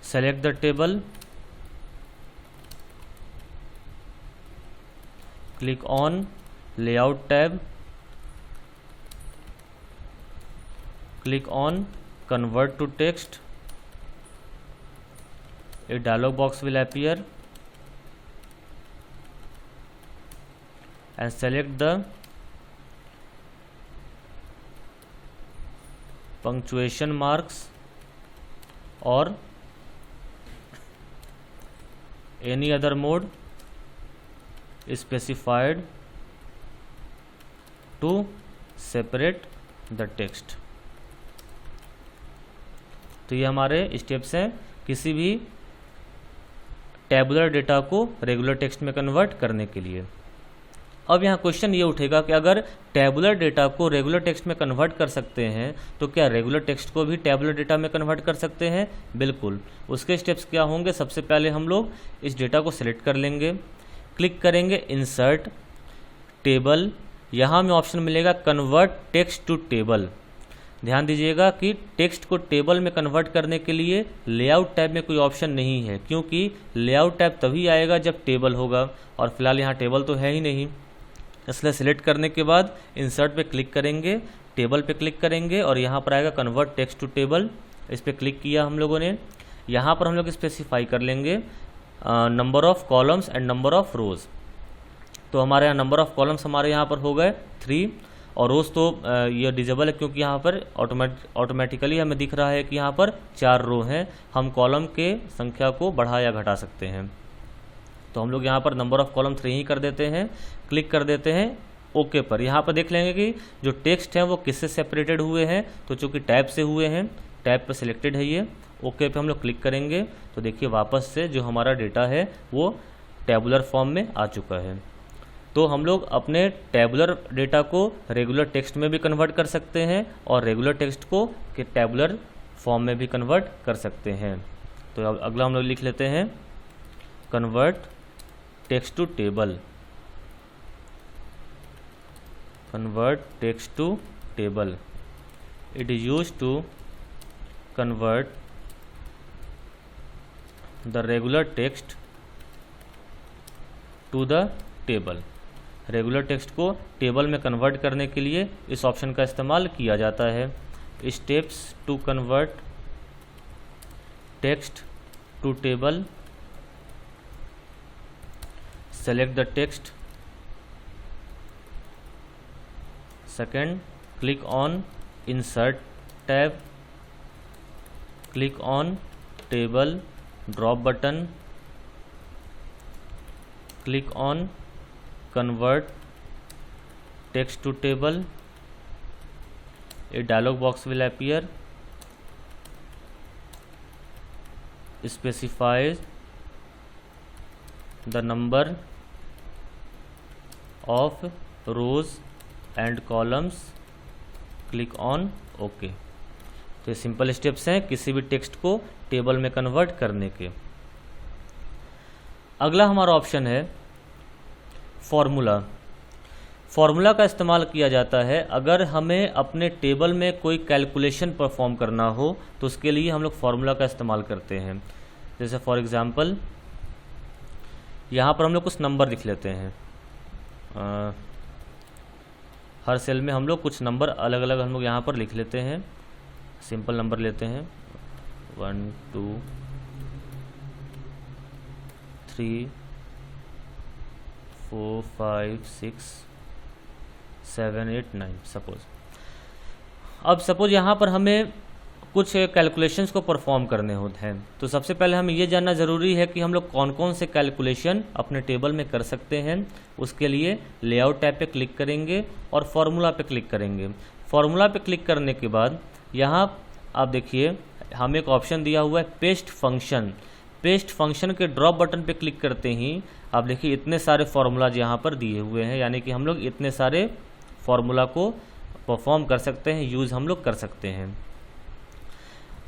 select the table, click on layout tab, click on convert to text, a dialog box will appear and select the punctuation marks or any other mode specified to separate the text. तो ये हमारे steps हैं किसी भी tabular data को regular text में convert करने के लिए। अब यहाँ क्वेश्चन ये उठेगा कि अगर टैबुलर डेटा को रेगुलर टेक्स्ट में कन्वर्ट कर सकते हैं तो क्या रेगुलर टेक्स्ट को भी टैबुलर डेटा में कन्वर्ट कर सकते हैं? बिल्कुल। उसके स्टेप्स क्या होंगे? सबसे पहले हम लोग इस डेटा को सिलेक्ट कर लेंगे, क्लिक करेंगे इंसर्ट टेबल, यहाँ हमें ऑप्शन मिलेगा कन्वर्ट टेक्स्ट टू टेबल। ध्यान दीजिएगा कि टेक्स्ट को टेबल में कन्वर्ट करने के लिए लेआउट टैब में कोई ऑप्शन नहीं है, क्योंकि लेआउट टैब तभी आएगा जब टेबल होगा, और फिलहाल यहाँ टेबल तो है ही नहीं। इसलिए सिलेक्ट करने के बाद इंसर्ट पे क्लिक करेंगे, टेबल पे क्लिक करेंगे और यहाँ पर आएगा कन्वर्ट टेक्स्ट टू टेबल। इस पर क्लिक किया हम लोगों ने। यहाँ पर हम लोग स्पेसिफाई कर लेंगे number of columns and number of rows. तो हमारे यहाँ नंबर ऑफ़ कॉलम्स हमारे यहाँ पर हो गए 3, और रोज़ तो ये डिजेबल है क्योंकि यहाँ पर ऑटोमेटिकली हमें दिख रहा है कि यहाँ पर 4 रो हैं। हम कॉलम के संख्या को बढ़ा या घटा सकते हैं। तो हम लोग यहाँ पर नंबर ऑफ़ कॉलम 3 ही कर देते हैं, क्लिक कर देते हैं ओके पर। यहाँ पर देख लेंगे कि जो टेक्स्ट है वो किससे सेपरेटेड हुए हैं, तो चूँकि टैब से हुए हैं, टैब पर सिलेक्टेड है ये। ओके पे हम लोग क्लिक करेंगे तो देखिए वापस से जो हमारा डेटा है वो टैबुलर फॉर्म में आ चुका है। तो हम लोग अपने टैबुलर डेटा को रेगुलर टेक्स्ट में भी कन्वर्ट कर सकते हैं और रेगुलर टेक्स्ट को टैबुलर फॉर्म में भी कन्वर्ट कर सकते हैं। तो अब अगला हम लोग लिख लेते हैं convert text to table, convert text to table. It is used to convert the regular text to the table. Regular text को टेबल में कन्वर्ट करने के लिए इस ऑप्शन का इस्तेमाल किया जाता है। Steps to convert text to table, select the text, second click on insert tab, click on table drop button, click on convert text to table. A dialog box will appear. Specifies the number of rows and columns. Click on OK. तो ये simple steps हैं किसी भी text को table में convert करने के। अगला हमारा ऑप्शन है फॉर्मूला। फॉर्मूला का इस्तेमाल किया जाता है अगर हमें अपने टेबल में कोई कैलकुलेशन परफॉर्म करना हो तो उसके लिए हम लोग फॉर्मूला का इस्तेमाल करते हैं। जैसे फॉर एग्जांपल यहाँ पर हम लोग कुछ नंबर लिख लेते हैं। हर सेल में हम लोग कुछ नंबर अलग अलग हम लोग यहाँ पर लिख लेते हैं। सिंपल नंबर लेते हैं 1 2 3 4 5 6 7 8 9 सपोज। अब सपोज यहाँ पर हमें कुछ कैलकुलेशंस को परफॉर्म करने होते हैं तो सबसे पहले हमें ये जानना ज़रूरी है कि हम लोग कौन कौन से कैलकुलेशन अपने टेबल में कर सकते हैं। उसके लिए लेआउट टैब पे क्लिक करेंगे और फार्मूला पे क्लिक करेंगे। फार्मूला पे क्लिक करने के बाद यहाँ आप देखिए हमें एक ऑप्शन दिया हुआ है पेस्ट फंक्शन। पेस्ट फंक्शन के ड्रॉप बटन पे क्लिक करते ही आप देखिए इतने सारे फार्मूलाज यहाँ पर दिए हुए हैं, यानी कि हम लोग इतने सारे फार्मूला को परफॉर्म कर सकते हैं, यूज़ हम लोग कर सकते हैं।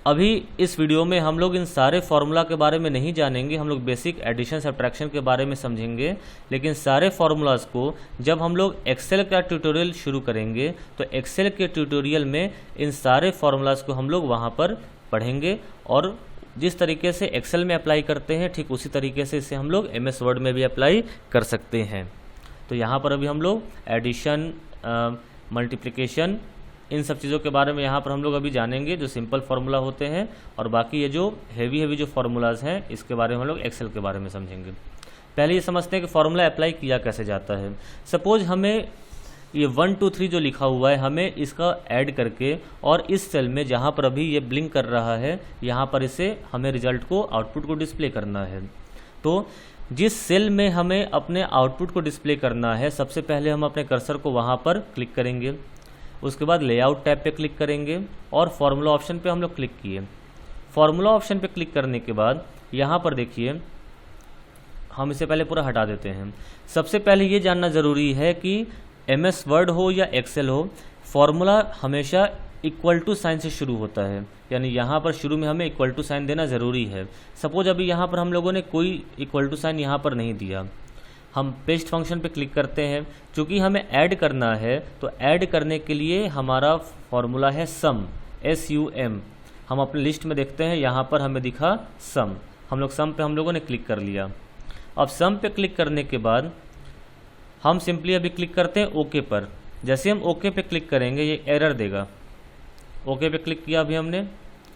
अभी इस वीडियो में हम लोग इन सारे फार्मूला के बारे में नहीं जानेंगे, हम लोग बेसिक एडिशन सब्ट्रैक्शन के बारे में समझेंगे। लेकिन सारे फार्मूलाज को जब हम लोग एक्सेल का ट्यूटोरियल शुरू करेंगे तो एक्सेल के ट्यूटोरियल में इन सारे फार्मूलाज को हम लोग वहाँ पर पढ़ेंगे और जिस तरीके से एक्सेल में अप्लाई करते हैं ठीक उसी तरीके से इसे हम लोग MS वर्ड में भी अप्लाई कर सकते हैं। तो यहाँ पर अभी हम लोग एडिशन, मल्टीप्लिकेशन, इन सब चीज़ों के बारे में यहाँ पर हम लोग अभी जानेंगे जो सिंपल फार्मूला होते हैं, और बाकी ये जो हेवी जो फार्मूलाज हैं इसके बारे में हम लोग एक्सेल के बारे में समझेंगे। पहले ये समझते हैं कि फार्मूला अप्लाई किया कैसे जाता है। सपोज हमें ये 1 2 3 जो लिखा हुआ है हमें इसका ऐड करके और इस सेल में जहाँ पर अभी ये ब्लिंक कर रहा है यहाँ पर इसे हमें रिजल्ट को, आउटपुट को डिस्प्ले करना है। तो जिस सेल में हमें अपने आउटपुट को डिस्प्ले करना है सबसे पहले हम अपने कर्सर को वहाँ पर क्लिक करेंगे। उसके बाद लेआउट टैब पे क्लिक करेंगे और फार्मूला ऑप्शन पे हम लोग क्लिक किए। फार्मूला ऑप्शन पे क्लिक करने के बाद यहाँ पर देखिए हम इसे पहले पूरा हटा देते हैं। सबसे पहले ये जानना ज़रूरी है कि MS वर्ड हो या एक्सेल हो, फार्मूला हमेशा इक्वल टू साइन से शुरू होता है, यानी यहाँ पर शुरू में हमें इक्वल टू साइन देना ज़रूरी है। सपोज अभी यहाँ पर हम लोगों ने कोई इक्वल टू साइन यहाँ पर नहीं दिया, हम पेस्ट फंक्शन पे क्लिक करते हैं। चूँकि हमें ऐड करना है तो ऐड करने के लिए हमारा फॉर्मूला है सम, SUM। हम अपने लिस्ट में देखते हैं, यहाँ पर हमें दिखा सम, हम लोग सम पे हम लोगों ने क्लिक कर लिया। अब सम पे क्लिक करने के बाद हम सिंपली अभी क्लिक करते हैं ओके पर। जैसे हम ओके पे क्लिक करेंगे ये एरर देगा। ओके पे क्लिक किया अभी हमने,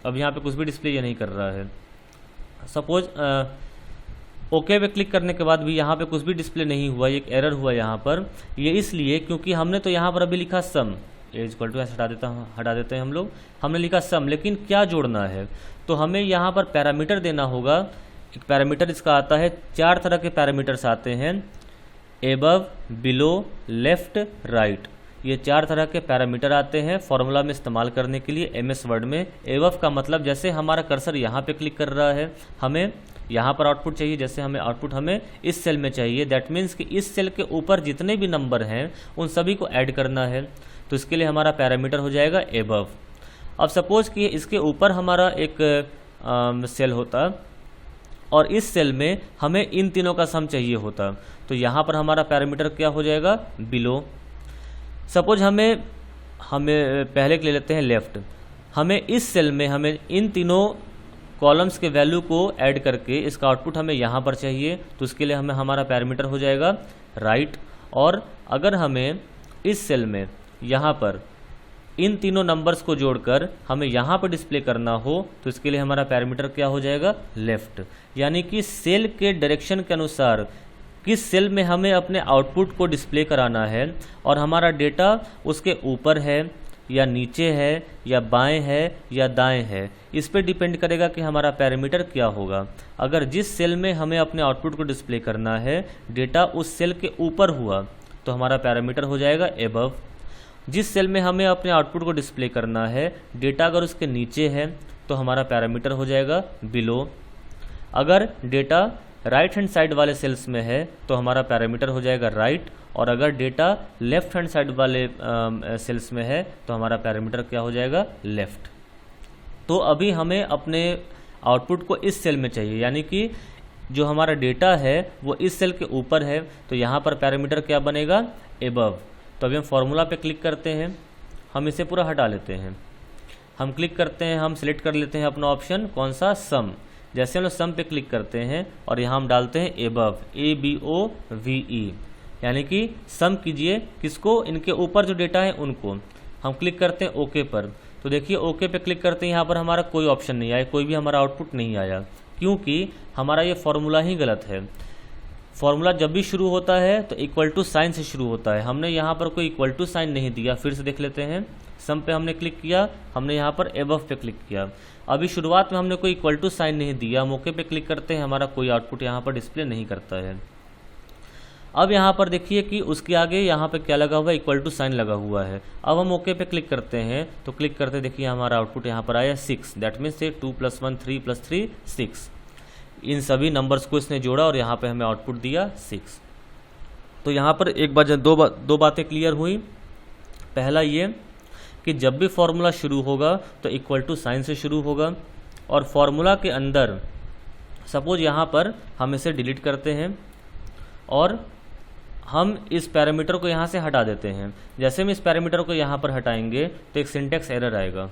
अब यहाँ पे कुछ भी डिस्प्ले ये नहीं कर रहा है। सपोज ओके पे क्लिक करने के बाद भी यहाँ पे कुछ भी डिस्प्ले नहीं हुआ, एक एरर हुआ यहाँ पर। ये इसलिए क्योंकि हमने तो यहाँ पर अभी लिखा सम, इक्वल टू ऐसे हटा देते हैं हम लोग, हमने लिखा सम, लेकिन क्या जोड़ना है तो हमें यहाँ पर पैरामीटर देना होगा। एक पैरामीटर इसका आता है, 4 तरह के पैरामीटर्स आते हैं, एबव, बिलो, लेफ्ट, राइट। ये 4 तरह के पैरामीटर आते हैं फॉर्मूला में इस्तेमाल करने के लिए MS वर्ड में। एबव का मतलब जैसे हमारा कर्सर यहाँ पे क्लिक कर रहा है, हमें यहाँ पर आउटपुट चाहिए, जैसे हमें आउटपुट हमें इस सेल में चाहिए, दैट मीन्स कि इस सेल के ऊपर जितने भी नंबर हैं उन सभी को ऐड करना है, तो इसके लिए हमारा पैरामीटर हो जाएगा एबव। अब सपोज कि इसके ऊपर हमारा एक सेल होता और इस सेल में हमें इन तीनों का सम चाहिए होता, तो यहाँ पर हमारा पैरामीटर क्या हो जाएगा, बिलो। सपोज हमें पहले ले लेते हैं लेफ्ट, हमें इस सेल में हमें इन तीनों कॉलम्स के वैल्यू को ऐड करके इसका आउटपुट हमें यहाँ पर चाहिए, तो उसके लिए हमें हमारा पैरामीटर हो जाएगा राइट। और अगर हमें इस सेल में यहाँ पर इन तीनों नंबर्स को जोड़कर हमें यहाँ पर डिस्प्ले करना हो तो इसके लिए हमारा पैरामीटर क्या हो जाएगा, लेफ्ट। यानी कि सेल के डायरेक्शन के अनुसार किस सेल में हमें अपने आउटपुट को डिस्प्ले कराना है और हमारा डेटा उसके ऊपर है या नीचे है या बाएं है या दाएं है, इस पर डिपेंड करेगा कि हमारा पैरामीटर क्या होगा। अगर जिस सेल में हमें अपने आउटपुट को डिस्प्ले करना है डेटा उस सेल के ऊपर हुआ तो हमारा पैरामीटर हो जाएगा एबव। जिस सेल में हमें अपने आउटपुट को डिस्प्ले करना है डेटा अगर उसके नीचे है तो हमारा पैरामीटर हो जाएगा बिलो। अगर डेटा राइट हैंड साइड वाले सेल्स में है तो हमारा पैरामीटर हो जाएगा राइट, और अगर डेटा लेफ्ट हैंड साइड वाले सेल्स में है तो हमारा पैरामीटर क्या हो जाएगा, लेफ्ट। तो अभी हमें अपने आउटपुट को इस सेल में चाहिए, यानी कि जो हमारा डेटा है वो इस सेल के ऊपर है, तो यहाँ पर पैरामीटर क्या बनेगा, एबव। तो अभी हम फार्मूला पे क्लिक करते हैं, हम इसे पूरा हटा लेते हैं, हम क्लिक करते हैं, हम सिलेक्ट कर लेते हैं अपना ऑप्शन कौन सा, सम। जैसे हम लोग सम पे क्लिक करते हैं और यहाँ हम डालते हैं एबव, ABOVE, यानी कि सम कीजिए किसको, इनके ऊपर जो डेटा है उनको। हम क्लिक करते हैं ओके पर, तो देखिए ओके पे क्लिक करते हैं, यहाँ पर हमारा कोई ऑप्शन नहीं आया, कोई भी हमारा आउटपुट नहीं आया, क्योंकि हमारा ये फॉर्मूला ही गलत है। फॉर्मूला जब भी शुरू होता है तो इक्वल टू साइन से शुरू होता है, हमने यहाँ पर कोई इक्वल टू साइन नहीं दिया। फिर से देख लेते हैं, सम पे हमने क्लिक किया, हमने यहाँ पर एबव पे क्लिक किया, अभी शुरुआत में हमने कोई इक्वल टू साइन नहीं दिया, मौके पे क्लिक करते हैं, हमारा कोई आउटपुट यहाँ पर डिस्प्ले नहीं करता है। अब यहाँ पर देखिए कि उसके आगे यहाँ पे क्या लगा हुआ है, इक्वल टू साइन लगा हुआ है। अब हम ओके पे क्लिक करते हैं, तो क्लिक करते देखिए हमारा आउटपुट यहाँ पर आया 6, दैट मीन्स 2 + 1 3 + 3 6। इन सभी नंबर्स को इसने जोड़ा और यहाँ पे हमें आउटपुट दिया 6। तो यहाँ पर एक बार दो बातें क्लियर हुई। पहला ये कि जब भी फॉर्मूला शुरू होगा तो इक्वल टू साइन से शुरू होगा, और फॉर्मूला के अंदर सपोज यहाँ पर हम इसे डिलीट करते हैं और हम इस पैरामीटर को यहाँ से हटा देते हैं। जैसे हम इस पैरामीटर को यहाँ पर हटाएंगे तो एक सिंटैक्स एरर आएगा,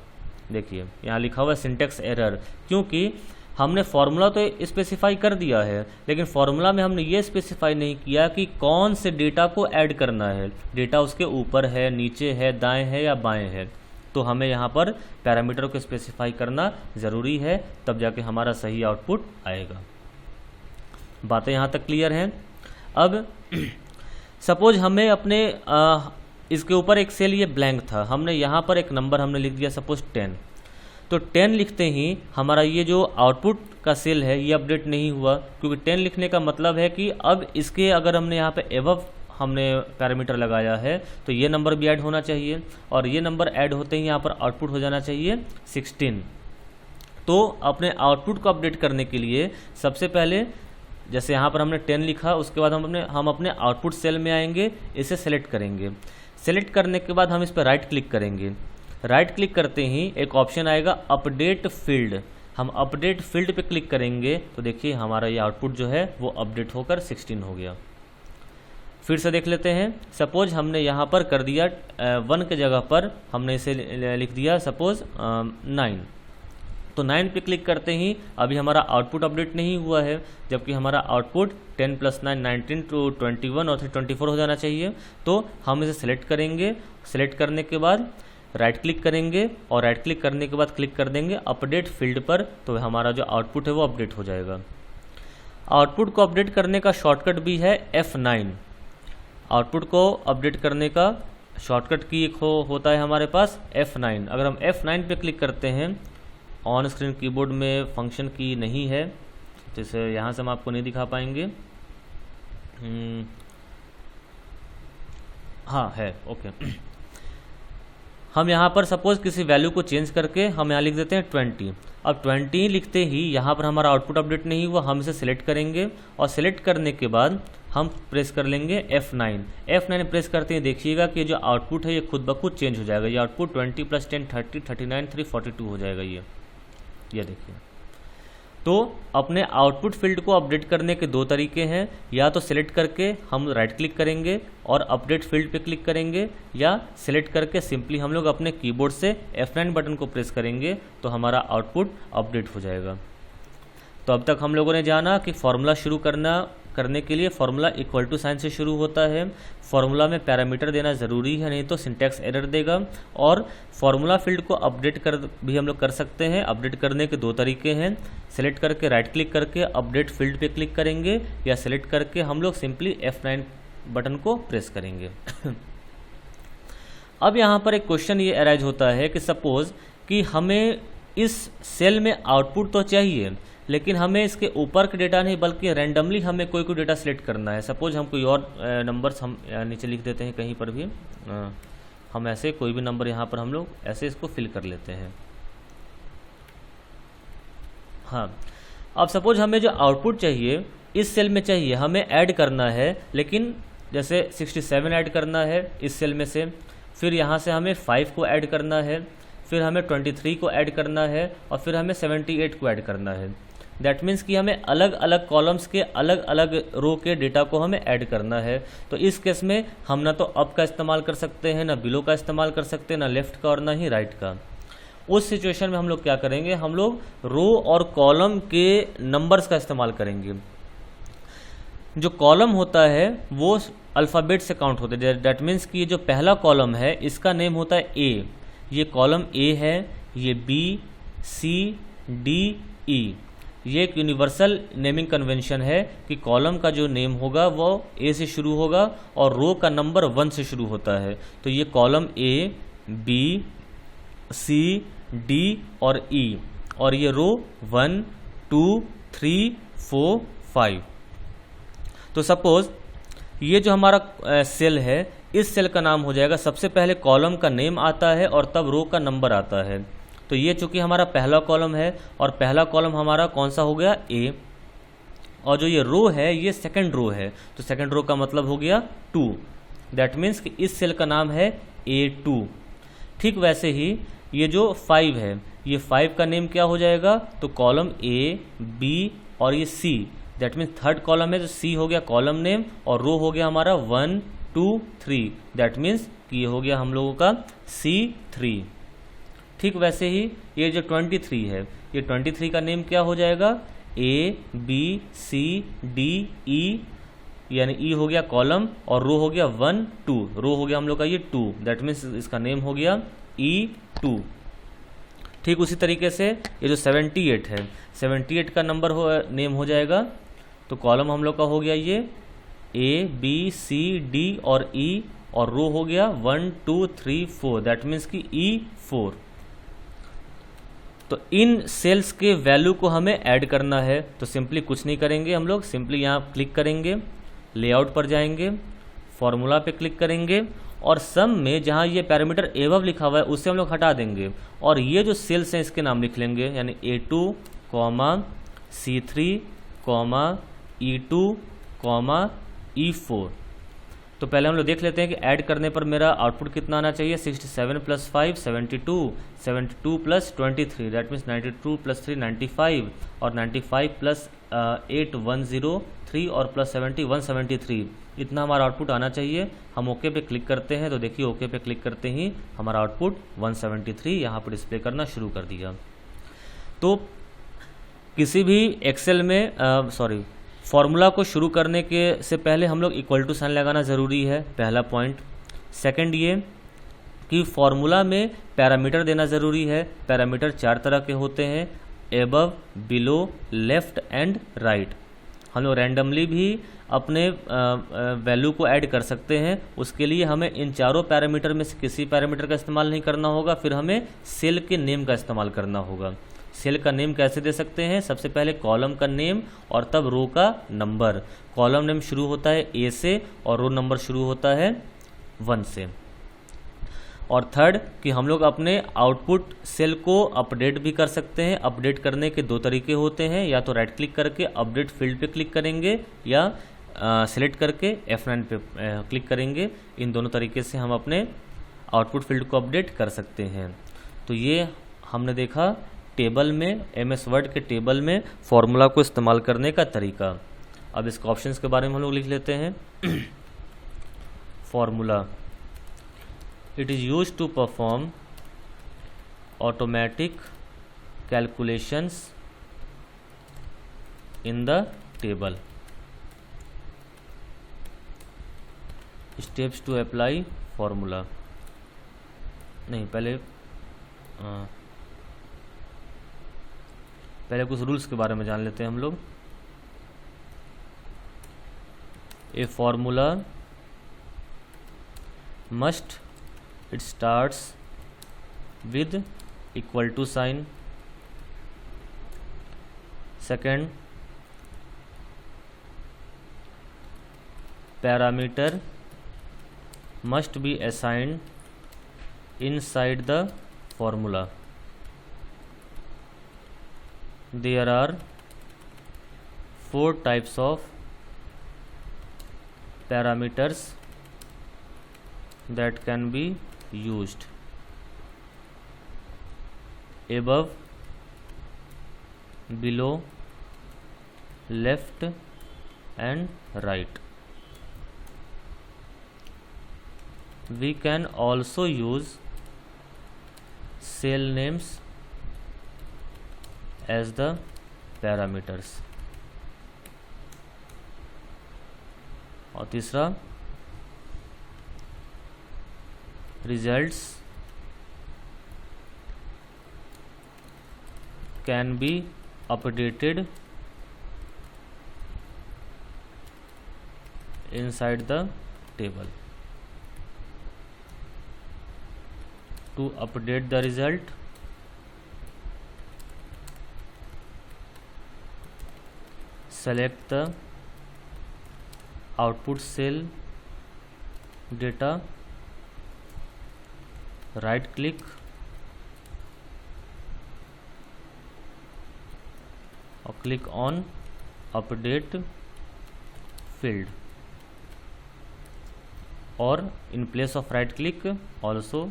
देखिए यहाँ लिखा हुआ है सिंटैक्स एरर, क्योंकि हमने फार्मूला तो स्पेसिफाई कर दिया है लेकिन फार्मूला में हमने ये स्पेसिफाई नहीं किया कि कौन से डेटा को ऐड करना है, डेटा उसके ऊपर है, नीचे है, दाएं है या बाएं है। तो हमें यहाँ पर पैरामीटर को स्पेसिफाई करना ज़रूरी है, तब जाके हमारा सही आउटपुट आएगा। बातें यहाँ तक क्लियर हैं। अब सपोज हमें अपने इसके ऊपर एक सेल ये ब्लैंक था, हमने यहाँ पर एक नंबर हमने लिख दिया सपोज 10, तो 10 लिखते ही हमारा ये जो आउटपुट का सेल है ये अपडेट नहीं हुआ, क्योंकि 10 लिखने का मतलब है कि अब इसके अगर हमने यहाँ पे एबव हमने पैरामीटर लगाया है, तो ये नंबर भी ऐड होना चाहिए और ये नंबर ऐड होते ही यहाँ पर आउटपुट हो जाना चाहिए 16। तो अपने आउटपुट को अपडेट करने के लिए सबसे पहले जैसे यहाँ पर हमने 10 लिखा, उसके बाद हम अपने आउटपुट सेल में आएंगे, इसे सेलेक्ट करेंगे। सेलेक्ट करने के बाद हम इस पर राइट क्लिक करेंगे। राइट क्लिक करते ही एक ऑप्शन आएगा अपडेट फील्ड। हम अपडेट फील्ड पे क्लिक करेंगे तो देखिए हमारा ये आउटपुट जो है वो अपडेट होकर 16 हो गया। फिर से देख लेते हैं। सपोज हमने यहाँ पर कर दिया 1 के जगह पर हमने इसे लिख दिया सपोज 9, तो 9 पे क्लिक करते ही अभी हमारा आउटपुट अपडेट नहीं हुआ है, जबकि हमारा आउटपुट 10 + 9 19 to 21 और फिर 24 हो जाना चाहिए। तो हम इसे सेलेक्ट करेंगे। सेलेक्ट करने के बाद राइट क्लिक करेंगे और राइट क्लिक करने के बाद क्लिक कर देंगे अपडेट फील्ड पर, तो हमारा जो आउटपुट है वो अपडेट हो जाएगा। आउटपुट को अपडेट करने का शॉर्टकट भी है F9। आउटपुट को अपडेट करने का शॉर्टकट की एक होता है हमारे पास F9। अगर हम F9 पे क्लिक करते हैं, ऑन स्क्रीन कीबोर्ड में फंक्शन की नहीं है तो इसे यहाँ से हम आपको नहीं दिखा पाएंगे। हाँ है, ओके। हम यहाँ पर सपोज किसी वैल्यू को चेंज करके हम यहाँ लिख देते हैं 20। अब 20 लिखते ही यहाँ पर हमारा आउटपुट अपडेट नहीं हुआ, हम इसे सिलेक्ट करेंगे और सिलेक्ट करने के बाद हम प्रेस कर लेंगे F9। F9 प्रेस करते हैं, देखिएगा कि जो आउटपुट है ये खुद ब खुद चेंज हो जाएगा। ये आउटपुट 20 + 10 30 39 3 42 हो जाएगा। ये देखिए। तो अपने आउटपुट फील्ड को अपडेट करने के दो तरीके हैं, या तो सिलेक्ट करके हम राइट क्लिक करेंगे और अपडेट फील्ड पे क्लिक करेंगे, या सिलेक्ट करके सिंपली हम लोग अपने कीबोर्ड से F9 बटन को प्रेस करेंगे तो हमारा आउटपुट अपडेट हो जाएगा। तो अब तक हम लोगों ने जाना कि फॉर्मूला शुरू करने के लिए फॉर्मूला इक्वल टू साइन से शुरू होता है। फॉर्मूला में पैरामीटर देना ज़रूरी है, नहीं तो सिंटैक्स एरर देगा। और फॉर्मूला फील्ड को अपडेट भी हम लोग कर सकते हैं। अपडेट करने के दो तरीके हैं, सेलेक्ट करके राइट क्लिक करके अपडेट फील्ड पे क्लिक करेंगे, या सेलेक्ट करके हम लोग सिंपली F9 बटन को प्रेस करेंगे। अब यहाँ पर एक क्वेश्चन ये अराइज होता है कि सपोज कि हमें इस सेल में आउटपुट तो चाहिए, लेकिन हमें इसके ऊपर का डेटा नहीं बल्कि रैंडमली हमें कोई डेटा सिलेक्ट करना है। सपोज हम कोई और नंबर्स हम नीचे लिख देते हैं कहीं पर भी, हम ऐसे कोई भी नंबर यहाँ पर हम लोग ऐसे इसको फिल कर लेते हैं। हाँ, अब सपोज हमें जो आउटपुट चाहिए इस सेल में चाहिए, हमें ऐड करना है, लेकिन जैसे 67 ऐड करना है इस सेल में से, फिर यहाँ से हमें 5 को ऐड करना है, फिर हमें 23 को ऐड करना है और फिर हमें 78 को ऐड करना है। दैट मीन्स कि हमें अलग अलग कॉलम्स के अलग अलग रो के डेटा को हमें ऐड करना है। तो इस केस में हम ना तो अप का इस्तेमाल कर सकते हैं, ना बिलो का इस्तेमाल कर सकते हैं, ना लेफ्ट का और ना ही राइट का। उस सिचुएशन में हम लोग क्या करेंगे, हम लोग रो और कॉलम के नंबर्स का इस्तेमाल करेंगे। जो कॉलम होता है वो अल्फ़ाबेट से काउंट होता है। दैट मीन्स कि जो पहला कॉलम है इसका नेम होता है ए, ये कॉलम ए है, ये बी सी डी ई। ये एक यूनिवर्सल नेमिंग कन्वेंशन है कि कॉलम का जो नेम होगा वो ए से शुरू होगा और रो का नंबर 1 से शुरू होता है। तो ये column A B C D और ई, और ये रो 1 2 3 4 5। तो सपोज ये जो हमारा सेल है, इस सेल का नाम हो जाएगा, सबसे पहले कॉलम का नेम आता है और तब रो का नंबर आता है। तो ये चूंकि हमारा पहला कॉलम है और पहला कॉलम हमारा कौन सा हो गया, ए, और जो ये रो है ये सेकंड रो है, तो सेकंड रो का मतलब हो गया 2। दैट मीन्स कि इस सेल का नाम है A2। ठीक वैसे ही ये जो 5 है, ये 5 का नेम क्या हो जाएगा, तो कॉलम ए बी और ये सी। दैट मीन्स थर्ड कॉलम है तो सी हो गया कॉलम नेम और रो हो गया हमारा 1 2 3। दैट मीन्स कि ये हो गया हम लोगों का C3। ठीक वैसे ही ये जो 23 है, ये 23 का नेम क्या हो जाएगा, ए बी सी डी ई, यानी ई हो गया कॉलम और रो हो गया 1 2, रो हो गया हम लोग का ये 2। दैट मीन्स इसका नेम हो गया E2। ठीक उसी तरीके से ये जो 78 है, 78 का नंबर नेम हो जाएगा, तो कॉलम हम लोग का हो गया ये ए बी सी डी और ई, और रो हो गया 1 2 3 4। दैट मीन्स कि E4। तो इन सेल्स के वैल्यू को हमें ऐड करना है, तो सिंपली कुछ नहीं करेंगे हम लोग, सिंपली यहाँ क्लिक करेंगे, लेआउट पर जाएंगे, फॉर्मूला पे क्लिक करेंगे और सम में जहाँ ये पैरामीटर एबव लिखा हुआ है उससे हम लोग हटा देंगे और ये जो सेल्स हैं इसके नाम लिख लेंगे, यानी A2, C3, E2, E4। तो पहले हम लोग देख लेते हैं कि ऐड करने पर मेरा आउटपुट कितना आना चाहिए। 67 + 5 72, 72 + 23 दैट मीन्स 92 + 3 95 और 95 + 8 103 और +70 173, इतना हमारा आउटपुट आना चाहिए। हम ओके पे क्लिक करते हैं तो देखिए ओके पे क्लिक करते ही हमारा आउटपुट 173 यहाँ पर डिस्प्ले करना शुरू कर दिया। तो किसी भी एक्सेल में फॉर्मूला को शुरू करने के से पहले हम लोग इक्वल टू साइन लगाना ज़रूरी है, पहला पॉइंट। सेकंड ये कि फॉर्मूला में पैरामीटर देना ज़रूरी है। पैरामीटर 4 तरह के होते हैं, above, below, left and right. हम लोग रैंडमली भी अपने वैल्यू को ऐड कर सकते हैं। उसके लिए हमें इन चारों पैरामीटर में से किसी पैरामीटर का इस्तेमाल नहीं करना होगा, फिर हमें सेल के नेम का इस्तेमाल करना होगा। सेल का नेम कैसे दे सकते हैं? सबसे पहले कॉलम का नेम और तब रो का नंबर। कॉलम नेम शुरू होता है A से और रो नंबर शुरू होता है 1 से। और थर्ड कि हम लोग अपने आउटपुट सेल को अपडेट भी कर सकते हैं। अपडेट करने के 2 तरीके होते हैं, या तो राइट क्लिक करके अपडेट फील्ड पे क्लिक करेंगे या सेलेक्ट करके F9 पे क्लिक करेंगे। इन दोनों तरीके से हम अपने आउटपुट फील्ड को अपडेट कर सकते हैं। तो ये हमने देखा टेबल में, MS वर्ड के टेबल में फॉर्मूला को इस्तेमाल करने का तरीका। अब इसके ऑप्शंस के बारे में हम लोग लिख लेते हैं। Formula, it is use to perform automatic calculations in the table. Steps to apply formula, नहीं पहले कुछ रूल्स के बारे में जान लेते हैं हम लोग। A formula must, it starts with equal to sign. Second, parameter must be assigned inside the formula. There are 4 types of parameters that can be used: above, below, left and right. We can also use cell names as the parameters. और तीसरा, results can be updated inside the table. To update the result, select the output cell data, right click or click on update field, or in place of right click also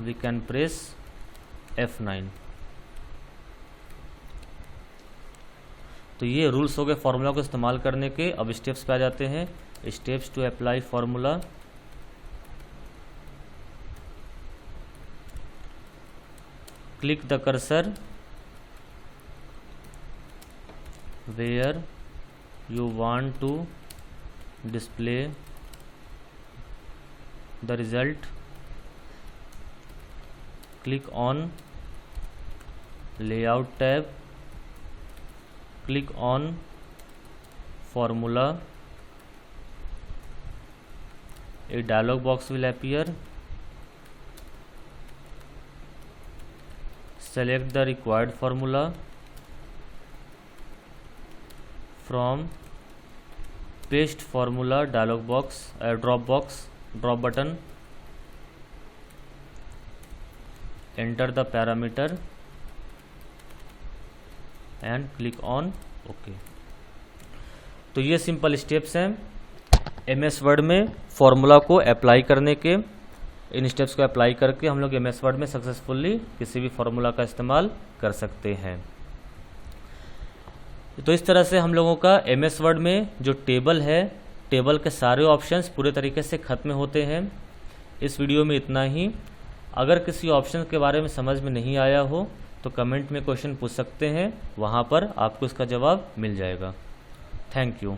we can press F9। तो ये rules हो गए formula को इस्तेमाल करने के। अब steps पे आ जाते हैं। Steps to apply formula, click the cursor where you want to display the result, click on layout tab, click on formula, a dialog box will appear, select the required formula from paste formula dialog box, drop button, enter the parameter and click on okay. तो ये simple steps हैं MS Word में formula को apply करने के। इन steps को apply करके हम लोग एमएस वर्ड में सक्सेसफुली किसी भी फॉर्मूला का इस्तेमाल कर सकते हैं। तो इस तरह से हम लोगों का एमएस वर्ड में जो टेबल है, टेबल के सारे ऑप्शंस पूरे तरीके से ख़त्म होते हैं। इस वीडियो में इतना ही। अगर किसी ऑप्शन के बारे में समझ में नहीं आया हो तो कमेंट में क्वेश्चन पूछ सकते हैं, वहाँ पर आपको इसका जवाब मिल जाएगा। Thank you.